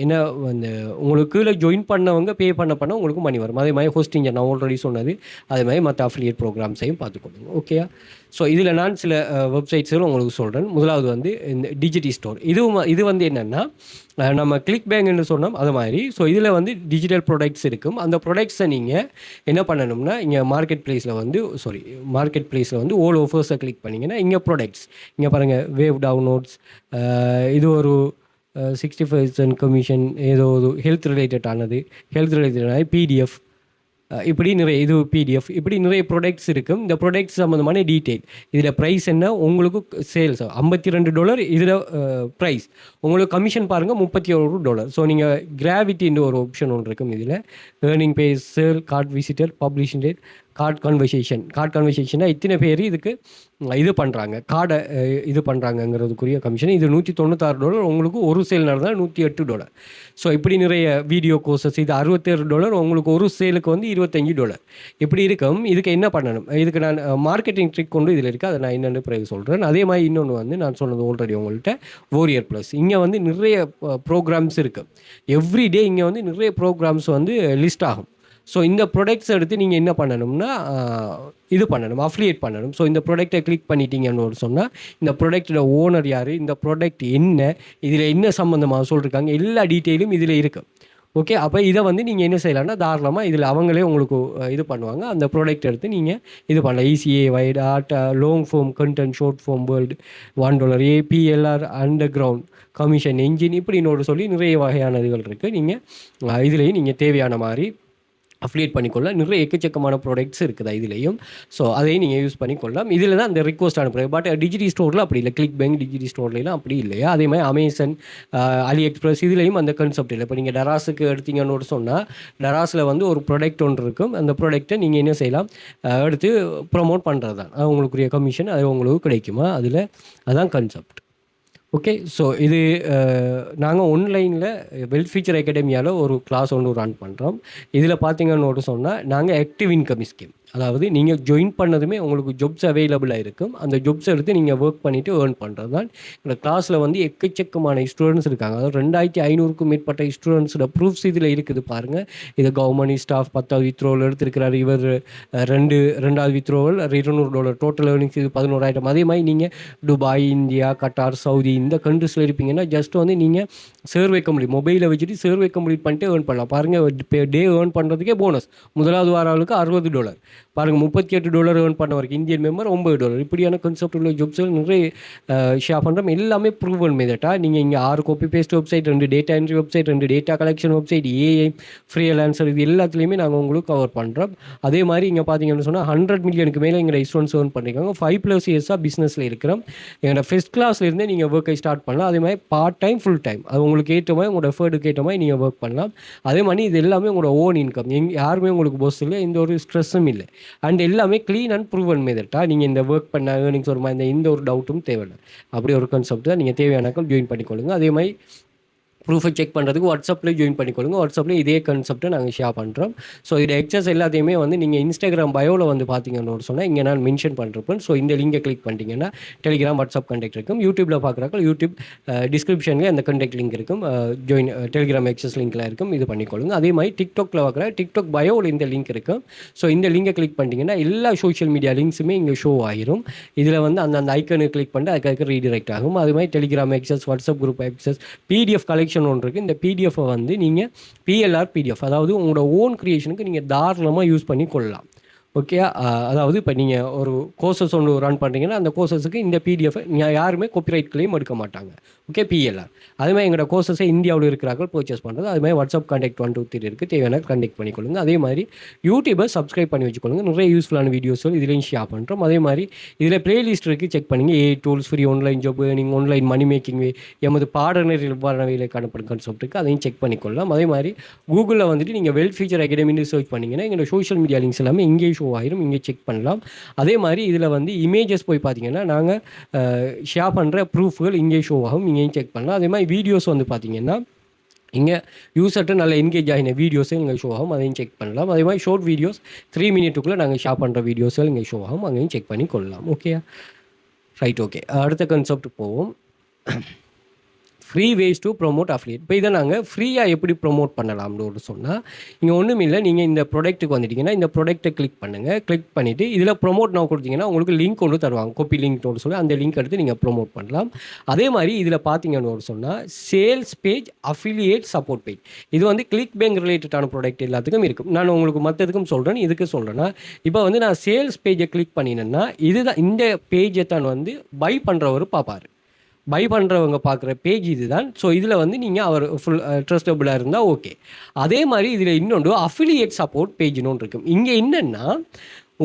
என்ன வந்து உங்களுக்கு கீழே ஜாயின் பண்ணவங்க பே பண்ண உங்களுக்கு மணி வரும். அதே மாதிரி ஹோஸ்டிங் நான் ஆல்ரெடி சொன்னது, அதே மாதிரி மற்ற அஃபிலியேட் ப்ரோக்ராம்ஸையும் பார்த்துக்கொள்ளுங்க. ஓகேயா? ஸோ இதில் நான் சில வெப்சைட்ஸும் உங்களுக்கு சொல்கிறேன். முதலாவது வந்து இந்த டிஜிட்டி ஸ்டோர். இது வந்து என்னென்னா, நம்ம கிளிக் பேங்க்னு சொன்னோம் அது மாதிரி. ஸோ இதில் வந்து டிஜிட்டல் ப்ராடக்ட்ஸ் இருக்கும். அந்த ப்ராடக்ட்ஸை நீங்கள் என்ன பண்ணணும்னா, இங்கே மார்க்கெட் ப்ளேஸில் வந்து ஓல் ஆஃபர்ஸை கிளிக் பண்ணிங்கன்னா இங்கே ப்ராடக்ட்ஸ் இங்கே பாருங்கள், வேவ் டவுன்லோட்ஸ், இது ஒரு 65% கமிஷன், ஏதோ ஒரு ஹெல்த் ரிலேட்டடானது, பிடிஎஃப், இப்படி நிறைய இது பிடிஎஃப், இப்படி நிறைய ப்ராடக்ட்ஸ் இருக்கும். இந்த ப்ராடக்ட்ஸ் சம்மந்தமான டீட்டெயில், இதில் ப்ரைஸ் என்ன, உங்களுக்கு சேல்ஸ் $52, இதில் ப்ரைஸ் உங்களுக்கு கமிஷன் பாருங்கள் $31. ஸோ நீங்கள் கிராவிட்டின்னு ஒரு ஆப்ஷன் ஒன்று இருக்கும். இதில் earning base, sale, cart visitor, publishing date, cart கன்வர்சேஷனாக இத்தனை பேர் இதுக்கு இது பண்ணுறாங்க, கார்டை இது பண்ணுறாங்கங்கிறதுக்குரிய கமிஷன். இது $196. உங்களுக்கு ஒரு சேல் நடந்தால் $108. ஸோ இப்படி நிறைய வீடியோ கோர்சஸ், இது $67. உங்களுக்கு ஒரு சேலுக்கு வந்து $25 இப்படி இருக்கும். இதுக்கு என்ன பண்ணணும், இதுக்கு நான் மார்க்கெட்டிங் ட்ரிக் கொண்டு இதில் இருக்குது, அதை நான் என்னென்னு பிறகு சொல்கிறேன். அதே மாதிரி இன்னொன்று வந்து நான் சொன்னது ஆல்ரெடி உங்கள்கிட்ட, வாரியர் ப்ளஸ். இங்கே வந்து நிறைய ப்ரோக்ராம்ஸ் இருக்குது. எவ்ரிடே இங்கே வந்து நிறைய ப்ரோக்ராம்ஸ் வந்து லிஸ்ட் ஆகும். ஸோ இந்த ப்ராடக்ட்ஸ் எடுத்து நீங்கள் என்ன பண்ணணும்னா, இது பண்ணணும், அஃபிலியேட் பண்ணணும். ஸோ இந்த ப்ராடக்ட்டை கிளிக் பண்ணிட்டீங்கன்னு சொன்னால், இந்த ப்ராடக்ட்டோட ஓனர் யார், இந்த ப்ராடக்ட் என்ன, இதில் என்ன சம்மந்தமாக சொல்லியிருக்காங்க, எல்லா டீட்டெயிலும் இதில் இருக்குது. ஓகே, அப்போ இதை வந்து நீங்கள் என்ன செய்யலாம்னா, தாராளமாக இதில் அவங்களே உங்களுக்கு இது பண்ணுவாங்க. அந்த ப்ராடக்ட் எடுத்து நீங்கள் இது பண்ணலாம். ECA, white, art, long form content, short form, world, $1, APLR, underground, commission, engine, இப்படி இன்னொரு சொல்லி நிறைய வகையான இதுகள் இருக்குது. நீங்கள் இதுலேயும் நீங்கள் தேவையான மாதிரி அஃபிலியேட் பண்ணிக்கொள்ள நிறைய எக்கச்சக்கமான ப்ராடக்ட்ஸ் இருக்குது இதுலேயும். ஸோ அதையும் நீங்கள் யூஸ் பண்ணிக்கொள்ளலாம். இதில் தான் அந்த ரிக்வஸ்ட் அனுப்புகிறேன். பட் டிஜிட்டல் ஸ்டோரில் அப்படி இல்லை, கிளிக் பேங்க் டிஜிட்டல் ஸ்டோர்லாம் அப்படி இல்லையா. அதே மாதிரி அமேசான், அலி எக்ஸ்பிரஸ், இதுலேயும் அந்த கான்செப்ட் இல்லை. இப்போ நீங்கள் டராஸுக்கு எடுத்தீங்கன்னு சொன்னால், டராஸில் வந்து ஒரு ப்ராடக்ட் ஒன்று இருக்கும். அந்த ப்ராடக்ட்டை நீங்கள் என்ன செய்யலாம், எடுத்து ப்ரொமோட் பண்ணுறது தான். உங்களுக்குரிய கமிஷன் அது உங்களுக்கு கிடைக்குமா, அதில் அதான் கான்செப்ட். ஓகே, ஸோ இது நாங்கள் ஆன்லைனில் வெல்த் ஃபியூச்சர் அகாடமியால் ஒரு கிளாஸ் ஒன்று ரன் பண்ணுறோம். இதில் பார்த்தீங்கன்னு சொன்னால், நாங்கள் ஆக்டிவ் இன்கம் ஸ்கீம், அதாவது நீங்கள் ஜாயின் பண்ணதுமே உங்களுக்கு ஜாப்ஸ் அவைலபிளாக இருக்கும். அந்த ஜாப்ஸ் எடுத்து நீங்கள் ஒர்க் பண்ணிவிட்டு ஏர்ன் பண்ணுறது தான். இந்த கிளாஸில் வந்து எக்கச்சக்கமான ஸ்டூடெண்ட்ஸ் இருக்காங்க. அதாவது 2500க்கும் மேற்பட்ட ஸ்டூடெண்ட்ஸோட ப்ரூஃப்ஸ் இதில் இருக்குது பாருங்கள். இது கவர்மெண்ட் ஸ்டாஃப் 10வது வித்ரோவில் எடுத்திருக்கிறார். இவர் ரெண்டாவது வித்ரோவல் $200 டோட்டல் ஏர்னிங்ஸ், இது 11,000. அதே மாதிரி நீங்கள் துபாய், இந்தியா, கட்டார், சவுதி இந்த கண்ட்ரிஸில் இருப்பீங்கன்னா ஜஸ்ட் வந்து நீங்கள் சர்வே கம்ப்ளீட், மொபைலை வச்சுட்டு சர்வே கம்ப்ளீட் பண்ணிட்டு ஏர்ன் பண்ணலாம். பாருங்கள், டே ஏர்ன் பண்ணுறதுக்கே போனஸ். முதலாவது வாராளுக்கு $60 பாருங்கள், $38 ஏர்ன் பண்ணவருக்கு இந்தியன் மெம்பர் $9. இப்படியான கான்செப்ட் உள்ள ஜாப்ஸில் நிறைய ஷேர் பண்ணுறோம். எல்லாமே ப்ரூவன் மெத்தடாக. நீங்கள் இங்கே 6 copy paste website, 2 data entry website, 2 data collection website, AI, freelancer, இது எல்லாத்துலேயுமே நாங்கள் உங்களுக்கு கவர் பண்ணுறோம். அதே மாதிரி இங்கே பார்த்தீங்கன்னு சொன்னால் 100 மில்லியனுக்கு மேலே எங்களை ஸ்டூடெண்ட்ஸ் ஏர்ன் பண்ணியிருக்காங்க. 5+ இயர்ஸாக பிஸ்னஸில் இருக்கிறோம். எங்களோட ஃபஸ்ட் கிளாஸ்லேருந்தே நீங்கள் ஒர்க்கை ஸ்டார்ட் பண்ணலாம். அதே மாதிரி பார்ட் டைம், ஃபுல் டைம், அது உங்களுக்கு ஏற்ற மாதிரி, உங்களோட எஃபர்ட்டுக்கு ஏற்ற மாதிரி நீங்கள் ஒர்க் பண்ணலாம். அதே மாதிரி இது எல்லாமே உங்களோட ஓன் இன்கம். யாருமே உங்களுக்கு பாஸ் இல்லை, எந்த ஒரு ஸ்ட்ரெஸ்ஸும் இல்லை. அண்ட் எல்லாமே க்ளீன் அண்ட் ப்ரூவன் மெத்தடாக நீங்கள் இந்த ஒர்க் பண்ண ஏர்னிங்ஸ் வருமா, இந்த எந்த ஒரு டவுட்டும் தேவையில்லை. அப்படி ஒரு கான்செப்ட் தான். நீங்கள் தேவையானாக்கள் ஜாயின் பண்ணிக்கொள்ளுங்க. அதே மாதிரி ப்ரூஃபை செக் பண்ணுறதுக்கு வாட்ஸ்அப்பில் ஜாயின் பண்ணிக்கொள்ளுங்க. வாட்ஸ்அப்பில் இதே கான்செப்ட்டை நாங்கள் ஷேர் பண்ணுறோம். ஸோ இது எக்ஸஸ் எல்லாத்தையுமே வந்து நீங்கள் இன்ஸ்டாகிராம் பயோவில் வந்து பார்த்தீங்கன்னு சொன்னால் இங்கே நான் மென்ஷன் பண்ணிருப்பேன். ஸோ இந்த லிங்கை கிளிக் பண்ணிட்டீங்கன்னா டெலிகிராம், வாட்ஸ்அப் கான்டாக்ட் இருக்கும். யூடியூப்பில் பார்க்குறாக்கள் யூடியூப் டிஸ்கிரிப்ஷன்லேயே அந்த கான்டாக்ட் லிங்க் இருக்கும். ஜாயின் டெலிகிராம் எக்ஸஸ் லிங்கில் இருக்கும், இது பண்ணிக்கொள்ளுங்க. அதே மாதிரி டிக்டாக்ல பார்க்குற டிக்டாக் பயோவில் இந்த லிங்க் இருக்கும். ஸோ இந்த லிங்கை கிளிக் பண்ணிட்டீங்கன்னா எல்லா சோஷியல் மீடியா லிங்க்ஸுமே இங்கே ஷோ ஆகிரும். இதில் வந்து அந்த ஐக்கனை கிளிக் பண்ணிட்டு அதுக்காக ரீடிரெக்ட் ஆகும். அது மாதிரி Telegram access, WhatsApp group access, PDF collection ஒன்று இருக்குது. இந்த பிடிஎஃப்பை வந்து நீங்கள் PLR PDF, அதாவது உங்களோட ஓன் கிரியேஷனுக்கு நீங்கள் தாராளமாக யூஸ் பண்ணி கொள்ளலாம். ஓகே, அதாவது இப்போ நீங்கள் ஒரு கோர்சஸ் ஒன்று ரன் பண்ணுறீங்கன்னா அந்த கோர்சஸுக்கு இந்த PDF யாருமே காப்பிரைட் கிளைம் எடுக்க மாட்டாங்க. Okay, PLR. அதுமாதிரி எங்களோட கோர்சஸை இந்தியாவில் இருக்கிறார்கள் பர்ச்சேஸ் பண்ணுறது. அதுமாதிரி வாட்ஸ்அப் கான்டாக்ட் 123 இருக்குது, தேவையான கான்டாக்ட் பண்ணிக்கொள்ளுங்க. அதே மாதிரி யூடியூபை சப்ஸ்கிரைப் பண்ணி வச்சுக்கொள்ளுங்க. நிறைய யூஸ்ஃபுல்லான வீடியோஸ்கள் இதுலேயும் ஷேர் பண்ணுறோம். அதே மாதிரி இதில் பிளேலிஸ்ட் இருக்குது, செக் பண்ணிங்க. AI tools, free online job, நீங்கள் ஆன்லைன் மணி மேக்கிங், எமது பாடநெறியில் காணப்படும் கான்செப்ட் இருக்குது, அதையும் செக் பண்ணிக்கொள்ளலாம். அதே மாதிரி கூகுளில் வந்துட்டு நீங்கள் வெல் ஃபியூச்சர் அகாடமின்னு சர்ச் பண்ணிங்கன்னா எங்களோட சோஷியல் மீடியா லிங்க்ஸ் எல்லாமே இங்கே ஷோ ஆயிரும், இங்கே செக் பண்ணலாம். அதே மாதிரி இதில் வந்து இமேஜஸ் போய் பார்த்தீங்கன்னா நாங்கள் ஷேர் பண்ணுற ப்ரூஃப்கள் இங்கே ஷோ ஆகும், இங்கேயும் செக் பண்ணலாம். அதே மாதிரி வீடியோஸ் வந்து பார்த்தீங்கன்னா இங்கே யூசர்ட்டு நல்ல என்கேஜ் ஆகின வீடியோஸும் இங்கே ஷோ ஆகும், அதையும் செக் பண்ணலாம். அதே மாதிரி ஷார்ட் வீடியோஸ் 3 மினிட்டுக்குள்ளே நாங்கள் ஷேர் பண்ணுற வீடியோஸும் இங்கே ஷோ ஆகும், அங்கேயும் செக் பண்ணி கொள்ளலாம். Okay, right. ஓகே, அடுத்த கான்செப்ட் போவோம். Free ways to promote affiliate. இப்போ இதை நாங்கள் ஃப்ரீயாக எப்படி ப்ரொமோட் பண்ணலாம்னு சொன்னால், இங்கே ஒன்றும் இல்லை, நீங்கள் இந்த ப்ராடக்ட்டுக்கு வந்துட்டிங்கன்னா இந்த ப்ராடக்ட்டை கிளிக் பண்ணுங்கள். கிளிக் பண்ணிவிட்டு இதில் ப்ரொமோட் நான் கொடுத்தீங்கன்னா உங்களுக்கு லிங்க் ஒன்று தருவாங்க, காப்பி லிங்க்னு சொல்லி அந்த லிங்க் எடுத்து நீங்கள் ப்ரொமோட் பண்ணலாம். அதே மாதிரி இதில் பார்த்தீங்கன்னு சொன்னால் sales page, affiliate, support page, இது வந்து கிளிக் பேங்க் ரிலேட்டடான ப்ராடக்ட் எல்லாத்துக்கும் இருக்கும். நான் உங்களுக்கு மற்றதுக்கும் சொல்கிறேன், இதுக்கு சொல்கிறேன்னா இப்போ வந்து நான் சேல்ஸ் பேஜை கிளிக் பண்ணினேன்னா இதுதான், இந்த பேஜை தான் வந்து பை பண்ணுறவர் பார்ப்பார். பை பண்ணுறவங்க பார்க்குற பேஜ் இது தான். ஸோ இதில் வந்து நீங்கள் அவர் ஃபுல் ட்ரஸ்டபுளாக இருந்தால் ஓகே. அதே மாதிரி இதில் இன்னொன்று அஃபிலியேட் சப்போர்ட் பேஜ்னு ஒன்று இருக்கும். இங்கே என்னென்னா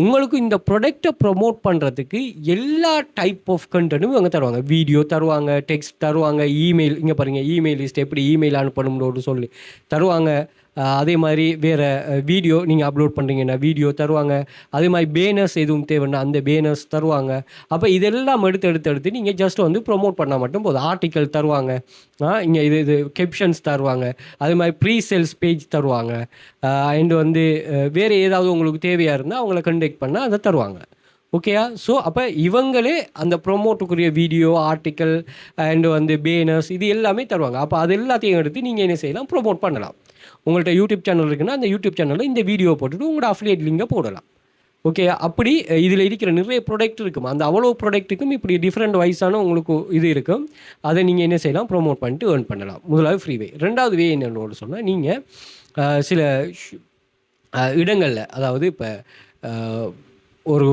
உங்களுக்கு இந்த ப்ராடக்டை ப்ரொமோட் பண்ணுறதுக்கு எல்லா டைப் ஆஃப் கண்டென்ட்டும் இவங்க தருவாங்க. வீடியோ தருவாங்க, டெக்ஸ்ட் தருவாங்க, இமெயில், இங்கே பாருங்கள் இமெயில் லிஸ்ட் எப்படி இமெயில் அனுப்பணும்னு சொல்லி தருவாங்க. அதே மாதிரி வேறு வீடியோ நீங்கள் அப்லோட் பண்ணுறீங்கன்னா வீடியோ தருவாங்க. அதே மாதிரி பேனர்ஸ் எதுவும் தேவைன்னா அந்த பேனர்ஸ் தருவாங்க. அப்போ இதெல்லாம் எடுத்து நீங்கள் ஜஸ்ட் வந்து ப்ரொமோட் பண்ணால் மட்டும் போதும். ஆர்டிக்கல் தருவாங்க, இங்கே இது கேப்ஷன்ஸ் தருவாங்க. அதே மாதிரி ப்ரீ சேல்ஸ் பேஜ் தருவாங்க. அண்ட் வந்து வேறு ஏதாவது உங்களுக்கு தேவையாக இருந்தால் அவங்கள கண்டெக்ட் பண்ணால் அதை தருவாங்க. ஓகேயா? ஸோ அப்போ இவங்களே அந்த ப்ரொமோட்டுக்குரிய வீடியோ, ஆர்டிக்கல் அண்டு வந்து பேனர்ஸ் இது எல்லாமே தருவாங்க. அப்போ அது எல்லாத்தையும் எடுத்து நீங்கள் என்ன செய்யலாம், ப்ரொமோட் பண்ணலாம். உங்கள்கிட்ட யூடியூப் சேனல் இருக்குன்னா அந்த யூடியூப் சேனலில் இந்த வீடியோ போட்டுட்டு உங்களோட அஃபிலியேட் லிங்கை போடலாம். ஓகே, அப்படி இதில் இருக்கிற நிறைய ப்ராடக்ட் இருக்கும். அந்த அவ்வளோ ப்ராடக்ட்டுக்கும் இப்படி டிஃப்ரெண்ட் வைஸான உங்களுக்கு இது இருக்கும். அதை நீங்கள் என்ன செய்யலாம், ப்ரொமோட் பண்ணிட்டு ஏர்ன் பண்ணலாம். முதலாவது ஃப்ரீ வே. ரெண்டாவது வே என்னென்னு சொன்னால், நீங்கள் சில இடங்களில், அதாவது இப்போ ஒரு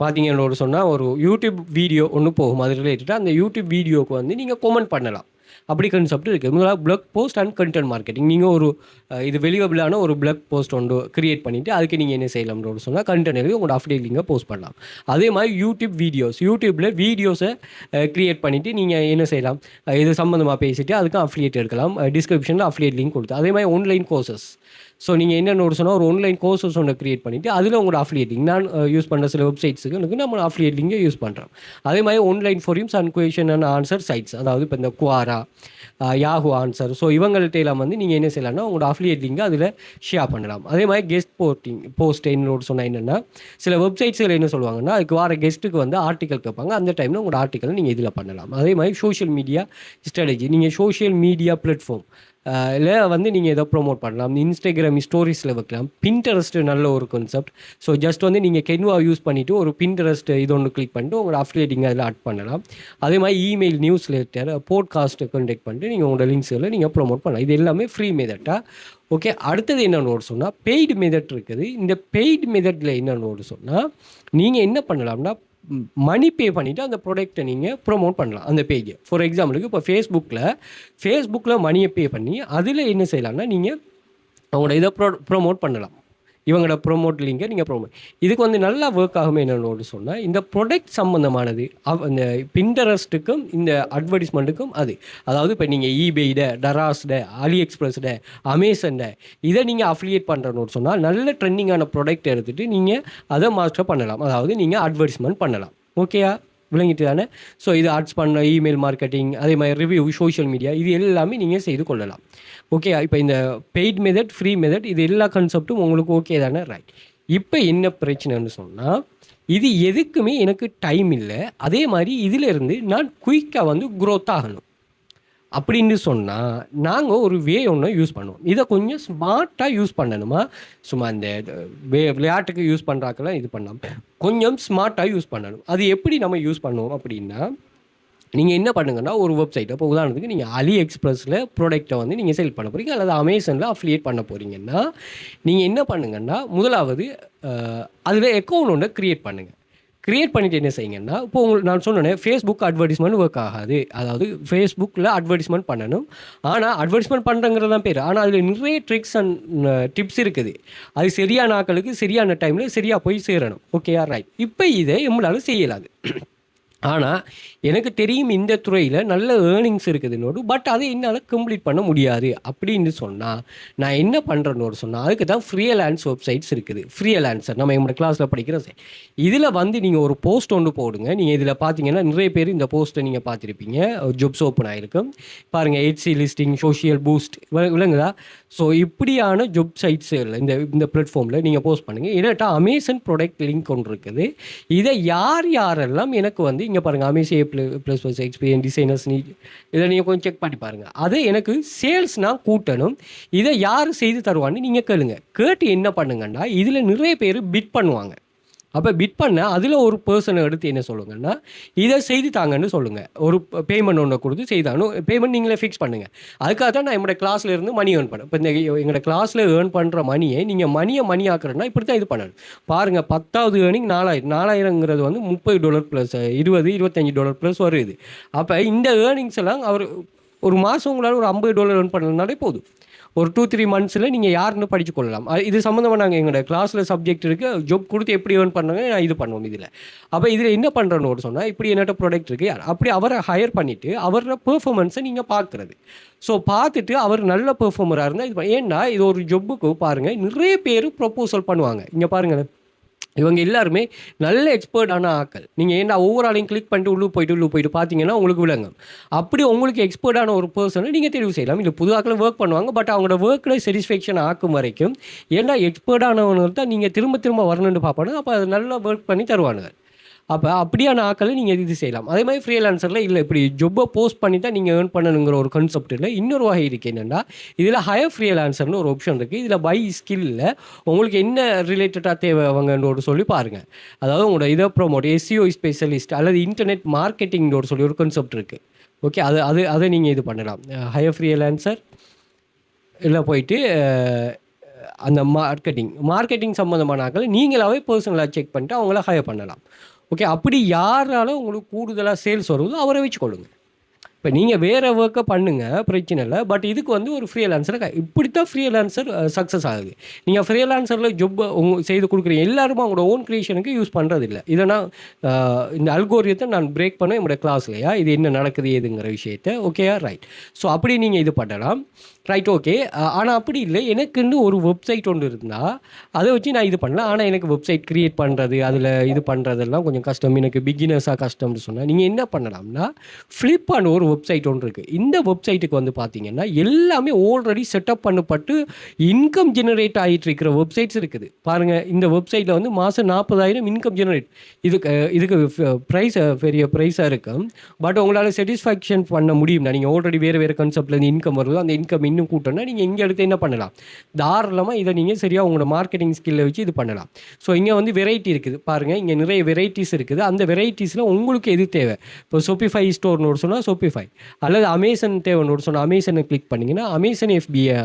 பார்த்தீங்கன்னு சொன்னால் ஒரு யூடியூப் வீடியோ ஒன்று போகும், அது ரிலேட்டடாக அந்த யூடியூப் வீடியோவுக்கு வந்து நீங்கள் கமெண்ட் பண்ணலாம். அப்படி கான்செப்ட் இருக்குது. முதலாவது blog post and content marketing. நீங்கள் ஒரு இது வெளியபிளான ஒரு பிளாக் போஸ்ட் ஒன்று கிரியேட் பண்ணிவிட்டு அதுக்கு நீங்கள் என்ன செய்யலாம்னு சொன்னால் கண்டென்ட் எழுதி உங்களோட அஃபிலியேட் லிங்கை போஸ்ட் பண்ணலாம். அதே மாதிரி யூடியூப் வீடியோஸ், யூடியூப்பில் வீடியோஸை கிரியேட் பண்ணிவிட்டு நீங்கள் என்ன செய்யலாம், இது சம்மந்தமாக பேசிவிட்டு அதுக்கு அஃபிலியேட் எடுக்கலாம். டிஸ்கிரிப்ஷனில் அஃபிலியேட் லிங்க் கொடுத்து. அதே மாதிரி ஆன்லைன் கோர்சஸ். ஸோ நீங்கள் என்னென்னு சொன்னால் ஒரு ஆன்லைன் கோர்சஸ் ஒன்று க்ரியேட் பண்ணிவிட்டு அதில் உங்களோட அஃபிலியேட் லிங்க், நான் யூஸ் பண்ணுற சில வெப்சைட்ஸுக்கு எனக்கு நம்ம அஃபிலியேட் லிங்கை யூஸ் பண்ணுறோம். அதே மாதிரி online forums and question and answer sites, அதாவது இப்போ இந்த குவாரா, யாஹூ ஆன்சர், ஸோ இவங்கள்ட்ட எல்லாம் வந்து நீங்கள் என்ன செய்யலாம்னா உங்களோட அஃபிலியேட் லிங்கை அதில் ஷேர் பண்ணலாம். அதே மாதிரி கெஸ்ட் போஸ்ட் என்னோட சொன்னால் என்னென்னா சில வெப்சைட்ஸில் என்ன சொல்லுவாங்கன்னா அதுக்கு வர கெஸ்ட்டுக்கு வந்து ஆர்டிக்கல் கேட்பாங்க. அந்த டைமில் உங்களோட ஆர்டிக்கல் நீங்கள் இதில் பண்ணலாம். அதே மாதிரி சோஷியல் மீடியா ஸ்ட்ராட்டஜி, நீங்கள் சோஷியல் மீடியா பிளாட்ஃபார்ம் இல்லை வந்து நீங்கள் எதை ப்ரொமோட் பண்ணலாம். இன்ஸ்டாகிராம் ஸ்டோரிஸில் வைக்கலாம். பின்டெரஸ்ட் நல்ல ஒரு கான்செப்ட். ஸோ ஜஸ்ட் வந்து நீங்கள் கென்வா யூஸ் பண்ணிவிட்டு ஒரு பின்டெரஸ்ட் இது ஒன்று கிளிக் பண்ணிட்டு உங்களோட அஃபிலியேட்டிங் அதில் ஆட் பண்ணலாம். அதே மாதிரி email, newsletter, podcast contact பண்ணிட்டு நீங்கள் உங்களோட லிங்க்ஸில் நீங்கள் ப்ரொமோட் பண்ணலாம். இது எல்லாமே ஃப்ரீ மெத்தட்டாக. ஓகே, அடுத்தது என்னென்னு சொன்னால் பெய்டு மெத்தட் இருக்குது. இந்த பெய்டு மெத்தடில் என்னென்னு சொன்னால் நீங்கள் என்ன பண்ணலாம்னா மணி பே பண்ணிவிட்டு அந்த ப்ராடக்ட்டை நீங்கள் ப்ரொமோட் பண்ணலாம் அந்த பேஜை. ஃபார் எக்ஸாம்பிளுக்கு இப்போ ஃபேஸ்புக்கில் மணியை பே பண்ணி அதில் என்ன செய்யலாம்னா நீங்கள் அவங்களோட இதை ப்ரொமோட் பண்ணலாம். இவங்களோட ப்ரொமோட் லிங்கை நீங்கள் ப்ரொமோட், இதுக்கு வந்து நல்லா ஒர்க் ஆகுமே என்னென்னு சொன்னால் இந்த ப்ராடக்ட் சம்மந்தமானது இந்த பின்டெரஸ்ட்டுக்கும் இந்த அட்வர்டைஸ்மெண்ட்டுக்கும் அதாவது இப்போ நீங்கள் ஈபேட, டராஸ்ட, அலி எக்ஸ்பிரஸ்ட, அமேசான்ட இதை நீங்கள் அஃபிலியேட் பண்ணுறன்னு சொன்னால் நல்ல ட்ரெண்டிங்கான ப்ராடக்ட் எடுத்துகிட்டு நீங்கள் அதை மாஸ்டர் பண்ணலாம். அதாவது நீங்கள் அட்வர்டைஸ்மெண்ட் பண்ணலாம். ஓகேயா? விளங்கிட்டு தானே? ஸோ இது ஆட்ஸ் பண்ண, இமெயில் மார்க்கெட்டிங், அதே மாதிரி ரிவ்யூ, சோஷியல் மீடியா, இது எல்லாமே நீங்கள் செய்து கொள்ளலாம். ஓகே, இப்போ இந்த பெய்ட் மெத்தட், ஃப்ரீ மெத்தட், இது எல்லா கான்செப்ட்டும் உங்களுக்கு ஓகே தானே? ரைட். இப்போ என்ன பிரச்சனைன்னு சொன்னால் இது எதுக்குமே எனக்கு டைம் இல்லை. அதே மாதிரி இதிலேருந்து நான் குயிக்காக வந்து க்ரோத் ஆகணும் அப்படின்னு சொன்னால் நாங்கள் ஒரு வே ஒன்று யூஸ் பண்ணுவோம். இதை கொஞ்சம் ஸ்மார்ட்டாக யூஸ் பண்ணணுமா, சும்மா இந்த விளையாட்டுக்கு யூஸ் பண்ணுறாக்கெல்லாம் இது பண்ணாமல் கொஞ்சம் ஸ்மார்ட்டாக யூஸ் பண்ணணும். அது எப்படி நம்ம யூஸ் பண்ணுவோம் அப்படின்னா, நீங்கள் என்ன பண்ணுங்கன்னா ஒரு வெப்சைட், இப்போ உதாரணத்துக்கு நீங்கள் அலி எக்ஸ்பிரஸில் ப்ராடக்ட்டை வந்து நீங்கள் சேல் பண்ண போகிறீங்க அல்லது அமேசானில் அஃபிலியேட் பண்ண போகிறீங்கன்னா நீங்கள் என்ன பண்ணுங்கன்னா முதலாவது அதில் அக்கௌண்ட் ஒன்று க்ரியேட் பண்ணுங்கள். கிரியேட் பண்ணிட்டு என்ன செய்யுங்கன்னா, இப்போ உங்களுக்கு நான் சொன்னேனே ஃபேஸ்புக் அட்வர்டைஸ்மெண்ட் ஒர்க் ஆகாது. அதாவது ஃபேஸ்புக்கில் அட்வர்டைஸ்மெண்ட் பண்ணணும். ஆனால் அட்வர்டைஸ்மெண்ட் பண்ணுறங்கிறது தான் பேர். ஆனால் அதில் நிறைய ட்ரிக்ஸ் அண்ட் டிப்ஸ் இருக்குது. அது சரியான ஆட்களுக்கு சரியான டைமில் சரியாக போய் சேரணும். ஓகேயா, ரைட். இப்போ இதை நம்மளால செய்யலாது. ஆனால் எனக்கு தெரியும் இந்த துறையில் நல்ல ஏர்னிங்ஸ் இருக்குதுன்னோடு, பட் அதை என்னால் கம்ப்ளீட் பண்ண முடியாது அப்படின்னு சொன்னால் நான் என்ன பண்ணுறேன்னு சொன்னால், அதுக்கு தான் ஃப்ரீலான்ஸ் வெப்சைட்ஸ் இருக்குது. ஃப்ரீலான்சர் நம்ம எங்களோட கிளாஸில் படிக்கிற சைட். இதில் வந்து நீங்கள் ஒரு போஸ்ட் ஒன்று போடுங்க. நீங்கள் இதில் பார்த்தீங்கன்னா நிறைய பேர் இந்த போஸ்ட்டை நீங்கள் பார்த்துருப்பீங்க. ஜாப்ஸ் ஓப்பன் ஆகிருக்கும் பாருங்கள். HC லிஸ்டிங், சோஷியல் பூஸ்ட் விளங்குதா? ஸோ இப்படியான ஜாப் சைட்ஸ் இந்த இந்த பிளாட்ஃபார்மில் நீங்கள் போஸ்ட் பண்ணுங்கள். இல்லாட்டா அமேசான் ப்ராடக்ட் லிங்க் ஒன்று இருக்குது. இதை யாரெல்லாம் எனக்கு வந்து இங்கே பாருங்கள், அமேசான் ++ எக்ஸ்பீரியன்ஸ் டிசைனர்ஸ் நீட், இதை நீங்கள் கொஞ்சம் செக் பண்ணி பாருங்கள். அதை எனக்கு சேல்ஸ்னால் கூட்டணும். இதை யார் செய்து தருவான்னு நீங்கள் கேளுங்க. கேட்டு என்ன பண்ணுங்கன்னா, இதில் நிறைய பேர் பிட் பண்ணுவாங்க. அப்போ பிட் பண்ண அதில் ஒரு பர்சனை எடுத்து என்ன சொல்லுங்கன்னா, இதை செய்து தாங்கன்னு சொல்லுங்கள். ஒரு பேமெண்ட் ஒன்று கொடுத்து செய்தாங்கன்னு பேமெண்ட் நீங்களே ஃபிக்ஸ் பண்ணுங்கள். அதுக்காக தான் நான் என்னோடய கிளாஸில் இருந்து மணி ஏர்ன் பண்ணேன். இப்போ இந்த எங்களோட கிளாஸில் ஏர்ன் பண்ணுற மணியை நீங்கள் மணி ஆக்குறேன்னா இப்படி தான் இது பண்ணணும். பாருங்கள், 10வது ஏர்னிங் 4000ங்கிறது வந்து $30 ப்ளஸ் $20-25 ப்ளஸ் வருது. அப்போ இந்த ஏர்னிங்ஸ் எல்லாம் அவர் ஒரு மாதம் உங்களால் ஒரு $50 ஏர்ன் பண்ணலனாலே போதும். ஒரு 2-3 மந்த்ஸில் நீங்கள் யாருன்னு படித்து கொள்ளலாம். இது சம்மந்தமாக நாங்கள் எங்களோட கிளாஸில் சப்ஜெக்ட் இருக்குது. ஜாப் கொடுத்து எப்படி ஏர்ன் பண்ணாங்க நான் இது பண்ணுவோம் இதில். அப்போ இதில் என்ன பண்ணுறோன்னு சொன்னால், இப்படி என்னட்ட ப்ராடக்ட் இருக்குது, அப்படி அவரை ஹையர் பண்ணிவிட்டு அவரோட பெர்ஃபார்மன்ஸை நீங்கள் பார்க்குறது. ஸோ பார்த்துட்டு அவர் நல்ல பெர்ஃபார்மராக இருந்தால் இது ஏன்னா இது ஒரு ஜாப்புக்கு பாருங்கள் நிறைய பேர் ப்ரொப்போசல் பண்ணுவாங்க. இங்கே பாருங்கள், இவங்க எல்லாருமே நல்ல எக்ஸ்பர்ட்டான ஆட்கள். நீங்கள் ஏன்னா ஒவ்வொரு ஆளையும் கிளிக் பண்ணிட்டு உள்ளே போயிட்டு பார்த்தீங்கன்னா உங்களுக்கு விளங்கும். அப்படி உங்களுக்கு எக்ஸ்பர்ட்டான ஒரு பர்சனை நீங்கள் தெரிவு செய்யலாம். இல்லை புது ஆட்களை ஒர்க் பண்ணுவாங்க, பட் அவங்களோட ஒர்க்கில் சாட்டிஸ்ஃபேக்ஷன் ஆக்கும் வரைக்கும் ஏன்னா எக்ஸ்பர்ட்டானவங்க தான் நீங்கள் திரும்ப வரணுன்னு பார்ப்பானு. அப்போ அது நல்லா ஒர்க் பண்ணி தருவானுங்க. அப்போ அப்படியான ஆட்களை நீங்கள் இது செய்யலாம். அதே மாதிரி ஃப்ரீலான்சரில் இல்லை இப்படி ஜொப்பை போஸ்ட் பண்ணி தான் நீங்கள் ஏர்ன் பண்ணணுங்கிற ஒரு கான்செப்ட் இல்லை. இன்னொரு வகை இருக்குது என்னென்னா, இதில் ஹையர் ஃப்ரீலான்சர்னு ஒரு ஆப்ஷன் இருக்குது. இதில் பை ஸ்கில்லில் உங்களுக்கு என்ன ரிலேட்டடாக தேவை அவங்கன்னு சொல்லி பாருங்கள். அதாவது உங்களோட இதை ப்ரோமோட் SEO ஸ்பெஷலிஸ்ட் அல்லது இன்டர்நெட் மார்க்கெட்டிங்னு சொல்லி ஒரு கான்செப்ட் இருக்குது. ஓகே, அதை நீங்கள் இது பண்ணலாம். ஹையர் ஃப்ரீலான்சர் இல்லை போயிட்டு அந்த மார்க்கெட்டிங் சம்மந்தமான ஆட்களை நீங்களாகவே பர்சனலாக செக் பண்ணிட்டு அவங்கள ஹையர் பண்ணலாம். ஓகே, அப்படி யாரால உங்களுக்கு கூடுதலாக சேல்ஸ் வருதோ அவரை வச்சுக்கொள்ளுங்க. இப்போ நீங்கள் வேறு ஒர்க்கை பண்ணுங்கள், பிரச்சனை இல்லை. பட் இதுக்கு வந்து ஒரு ஃப்ரீலான்சர் இப்படி தான் ஃப்ரீலான்சர் சக்ஸஸ் ஆகுது. நீங்கள் ஃப்ரீலான்சரில் ஜொப்பை செய்து கொடுக்குறீங்க, எல்லாருமே அவங்களோட ஓன் க்ரியேஷனுக்கு யூஸ் பண்ணுறதில்ல. இதை நான் இந்த அல்கோரியத்தை நான் பிரேக் பண்ண என்னோடய கிளாஸ்லையா இது என்ன நடக்குது ஏதுங்கிற விஷயத்தை. ஓகேயா, ரைட். ஸோ அப்படி நீங்கள் இது பண்ணலாம். Right, okay. ஆனால் அப்படி இல்லை, எனக்குன்னு ஒரு வெப்சைட் ஒன்று இருந்தால் அதை வச்சு நான் இது பண்ணலாம். ஆனால் எனக்கு வெப்சைட் க்ரியேட் பண்ணுறது, அதில் இது பண்ணுறதெல்லாம் கொஞ்சம் கஷ்டம், எனக்கு பிகினர்ஸாக கஷ்டம்னு சொன்னால் நீங்கள் என்ன பண்ணலாம்னா, ஃப்ளிப்பான ஒரு வெப்சைட் ஒன்று இருக்குது. இந்த வெப்சைட்டுக்கு வந்து பார்த்தீங்கன்னா எல்லாமே ஆல்ரெடி செட்டப் பண்ணப்பட்டு இன்கம் ஜெனரேட் ஆகிட்டு இருக்கிற வெப்சைட்ஸ் இருக்குது. பாருங்கள், இந்த வெப்சைட்டில் வந்து மாதம் 40,000 இன்கம் ஜெனரேட். இதுக்கு ப்ரைஸ் பெரிய ப்ரைஸாக இருக்கும். பட் உங்களால் சாட்டிஸ்ஃபேக்ஷன் பண்ண முடியும். நீங்கள் ஆல்ரெடி வேறு கான்செப்ட்லேருந்து இன்கம் வருது, அந்த இன்கம் இன்னும் கூட்டணும்னா நீங்கள் இங்கே எடுத்து என்ன பண்ணலாம், தாராளமாக இதை நீங்கள் சரியாக உங்களோட மார்க்கெட்டிங் ஸ்கில்லை வச்சு இது பண்ணலாம். ஸோ இங்கே வந்து வெரைட்டி இருக்குது பாருங்கள், இங்கே நிறைய வெரைட்டிஸ் இருக்குது. அந்த வெரைட்டிஸில் உங்களுக்கு எது தேவை, இப்போ ஷோபிஃபை ஸ்டோர்னு சொன்னால் ஷோபிஃபை, அல்லது அமேசான் தேவைன்னு சொன்னால் அமேசானை கிளிக் பண்ணிங்கன்னா அமேசான் FBA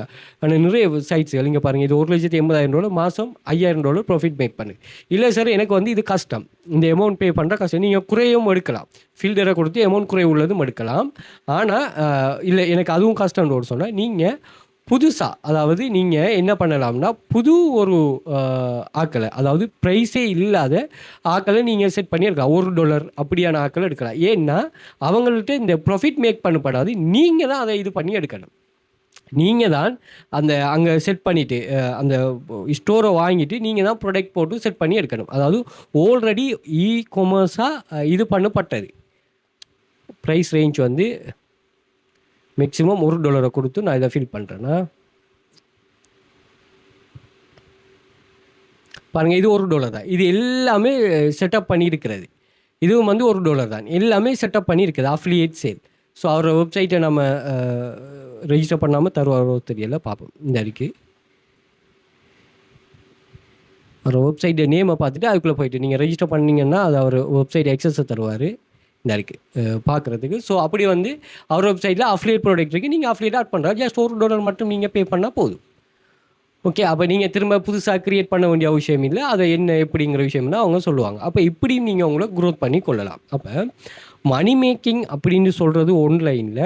நிறைய சைட்ஸ்கள் இங்கே பாருங்கள். இது $1,80,000 மாதம் $5,000 ப்ராஃபிட் மேக் பண்ணு. இல்லை சார் எனக்கு வந்து இது கஷ்டம், இந்த அமௌண்ட் பே பண்ணுற கஷ்டம், நீங்கள் குறையும் எடுக்கலாம், ஃபில்டரை கொடுத்து அமௌண்ட் குறை உள்ளதும் எடுக்கலாம். ஆனால் இல்லை எனக்கு அதுவும் கஷ்டம்னு சொன்னால் நீங்கள் புதுசாக, அதாவது நீங்கள் என்ன பண்ணலாம்னா புது ஒரு ஆக்களை, அதாவது ப்ரைஸே இல்லாத ஆக்களை நீங்கள் செட் பண்ணி எடுக்கலாம். $1 அப்படியான ஆக்களை எடுக்கலாம். ஏன்னா அவங்கள்ட்ட இந்த ப்ராஃபிட் மேக் பண்ணப்படாது, நீங்கள் தான் அதை இது பண்ணி எடுக்கணும். நீங்கள் தான் அந்த அங்கே செட் பண்ணிவிட்டு அந்த ஸ்டோரை வாங்கிட்டு நீங்கள் தான் ப்ராடக்ட் போட்டு செட் பண்ணி எடுக்கணும். அதாவது ஆல்ரெடி காமர்ஸாக இது பண்ணப்பட்டது. ப்ரைஸ் ரேஞ்ச் வந்து மேக்ஸிமம் $1 கொடுத்து நான் இதை ஃபில் பண்ணுறேன்னா பாருங்கள், இது $1 தான். இது எல்லாமே செட்டப் பண்ணியிருக்கிறது. இதுவும் வந்து $1 தான். எல்லாமே செட்டப் பண்ணியிருக்குது, அஃபிலியேட் சேல். ஸோ அவரோட வெப்சைட்டை நம்ம ரெஜிஸ்டர் பண்ணாமல் தருவாரோ தெரியல, பார்ப்போம். இந்த இருக்குது அவரோட வெப்சைட்டை நேமை பார்த்துட்டு அதுக்குள்ளே போயிட்டு நீங்கள் ரெஜிஸ்டர் பண்ணிங்கன்னா அது அவர் வெப்சைட் எக்ஸஸை தருவார். இந்த இருக்குது பார்க்குறதுக்கு. ஸோ அப்படி வந்து அவர் வெப்சைட்டில் அஃபிலியேட் ப்ராடக்ட் இருக்குது, நீங்கள் அஃபிலியேட் ஆட் பண்ணுறா, ஜஸ்ட் $1 மட்டும் நீங்கள் பே பண்ணால் போதும். ஓகே. அப்ப நீங்க திரும்ப புதுசா கிரியேட் பண்ண வேண்டிய அவசியம் இல்ல. அத என்ன எப்படிங்கிற விஷயம் தான் அவங்க சொல்லுவாங்க. அப்ப இப்படியும் நீங்க உங்கள குரோத் பண்ணி கொள்ளலாம். அப்ப மணி மேக்கிங் அப்படின்னு சொல்றது ஆன்லைன்ல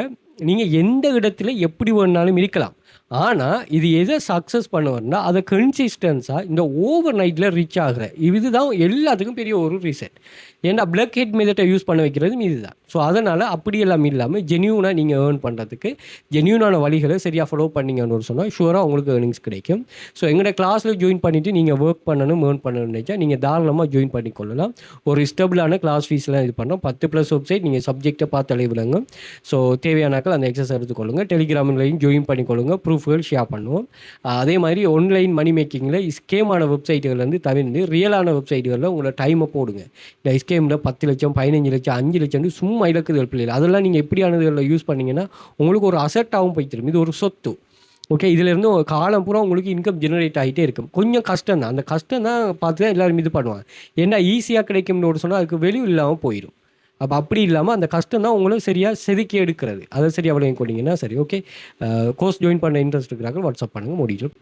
நீங்க எந்த இடத்துல எப்படி வேணாலும் இருக்கலாம். ஆனா, இது எத சக்சஸ் பண்ணும்னா, அத கன்சிஸ்டன்ஸா இந்த ஓவர் நைட்ல ரீச் ஆகுற இதுதான் எல்லாத்துக்கும் பெரிய ஒரு ரீசன். ஏன்னா பிளக் ஹெட் மெத்தட யூஸ் பண்ண வைக்கிறதும் இதுதான். ஸோ அதனால அப்படியெல்லாம் இல்லாம ஜென்யூனா நீங்க ஏர்ன் பண்றதுக்கு ஜென்யூனான வழிகள சரியா ஃபாலோ பண்ணீங்கன்னு சொன்னா, ஷூரா உங்களுக்கு ஏர்னிங்ஸ் கிடைக்கும். ஸோ எங்களோட கிளாஸ்ல ஜாயின் பண்ணிட்டு நீங்க வொர்க் பண்ணணும், ஏர்ன் பண்ணணும்னு நினைச்சா நீங்க தாராளமா ஜாயின் பண்ணிக்கொள்ளலாம். ஒரு ஸ்டேபிளான கிளாஸ் ஃபீஸ்லாம் இது பண்றோம். 10+ வெப்சைட் நீங்க சப்ஜெக்ட்ட பார்த்தாலே விளங்கும். ஸோ தேவையானாக்கள் அந்த எக்ஸஸ் எடுத்துக்கொள்ளுங்க. டெலிகிராம்லையும் ஜாயின் பண்ணிக்கொள்ளுங்க. ப்ரூஃப்கள் ஷேர் பண்ணுவோம். அதே மாதிரி ஆன்லைன் மணி மேக்கிங்கில் ஸ்கேமான வெப்சைட்டுகள் வந்து தவிர்த்து ரியலான வெப்சைட்டுகளில் உங்களோட டைமை போடுங்க. இந்த ஸ்கேமில் 10 லட்சம் 15 லட்சம் 5 லட்சம் சும்மா இலக்குதல் பிள்ளைகள் அதெல்லாம் நீங்கள் எப்படியானதுகளில் யூஸ் பண்ணீங்கன்னா உங்களுக்கு ஒரு அசட்டாகவும் போய்த்திரும். இது ஒரு சொத்து. ஓகே. இதிலேருந்து காலம் பூரா உங்களுக்கு இன்கம் ஜெனரேட் ஆகிட்டே இருக்கும். கொஞ்சம் கஷ்டம் தான். அந்த கஷ்டம் தான் பார்த்து தான் எல்லோரும் இது பண்ணுவாங்க. ஏன்னா ஈஸியாக கிடைக்கும்னு சொன்னால் அதுக்கு வெளியும் இல்லாமல் போயிடும். அப்போ அப்படி இல்லாமல் அந்த கஷ்டம் தான் உங்களும் சரியாக செதுக்கி எடுக்கிறது. அதை சரியாக விளையாங்க கொண்டீங்கன்னா சரி. ஓகே. கோர்ஸ் ஜாயின் பண்ண இன்ட்ரெஸ்ட் இருக்கிறாங்க வாட்ஸ்அப் பண்ணுங்கள் முடியும்.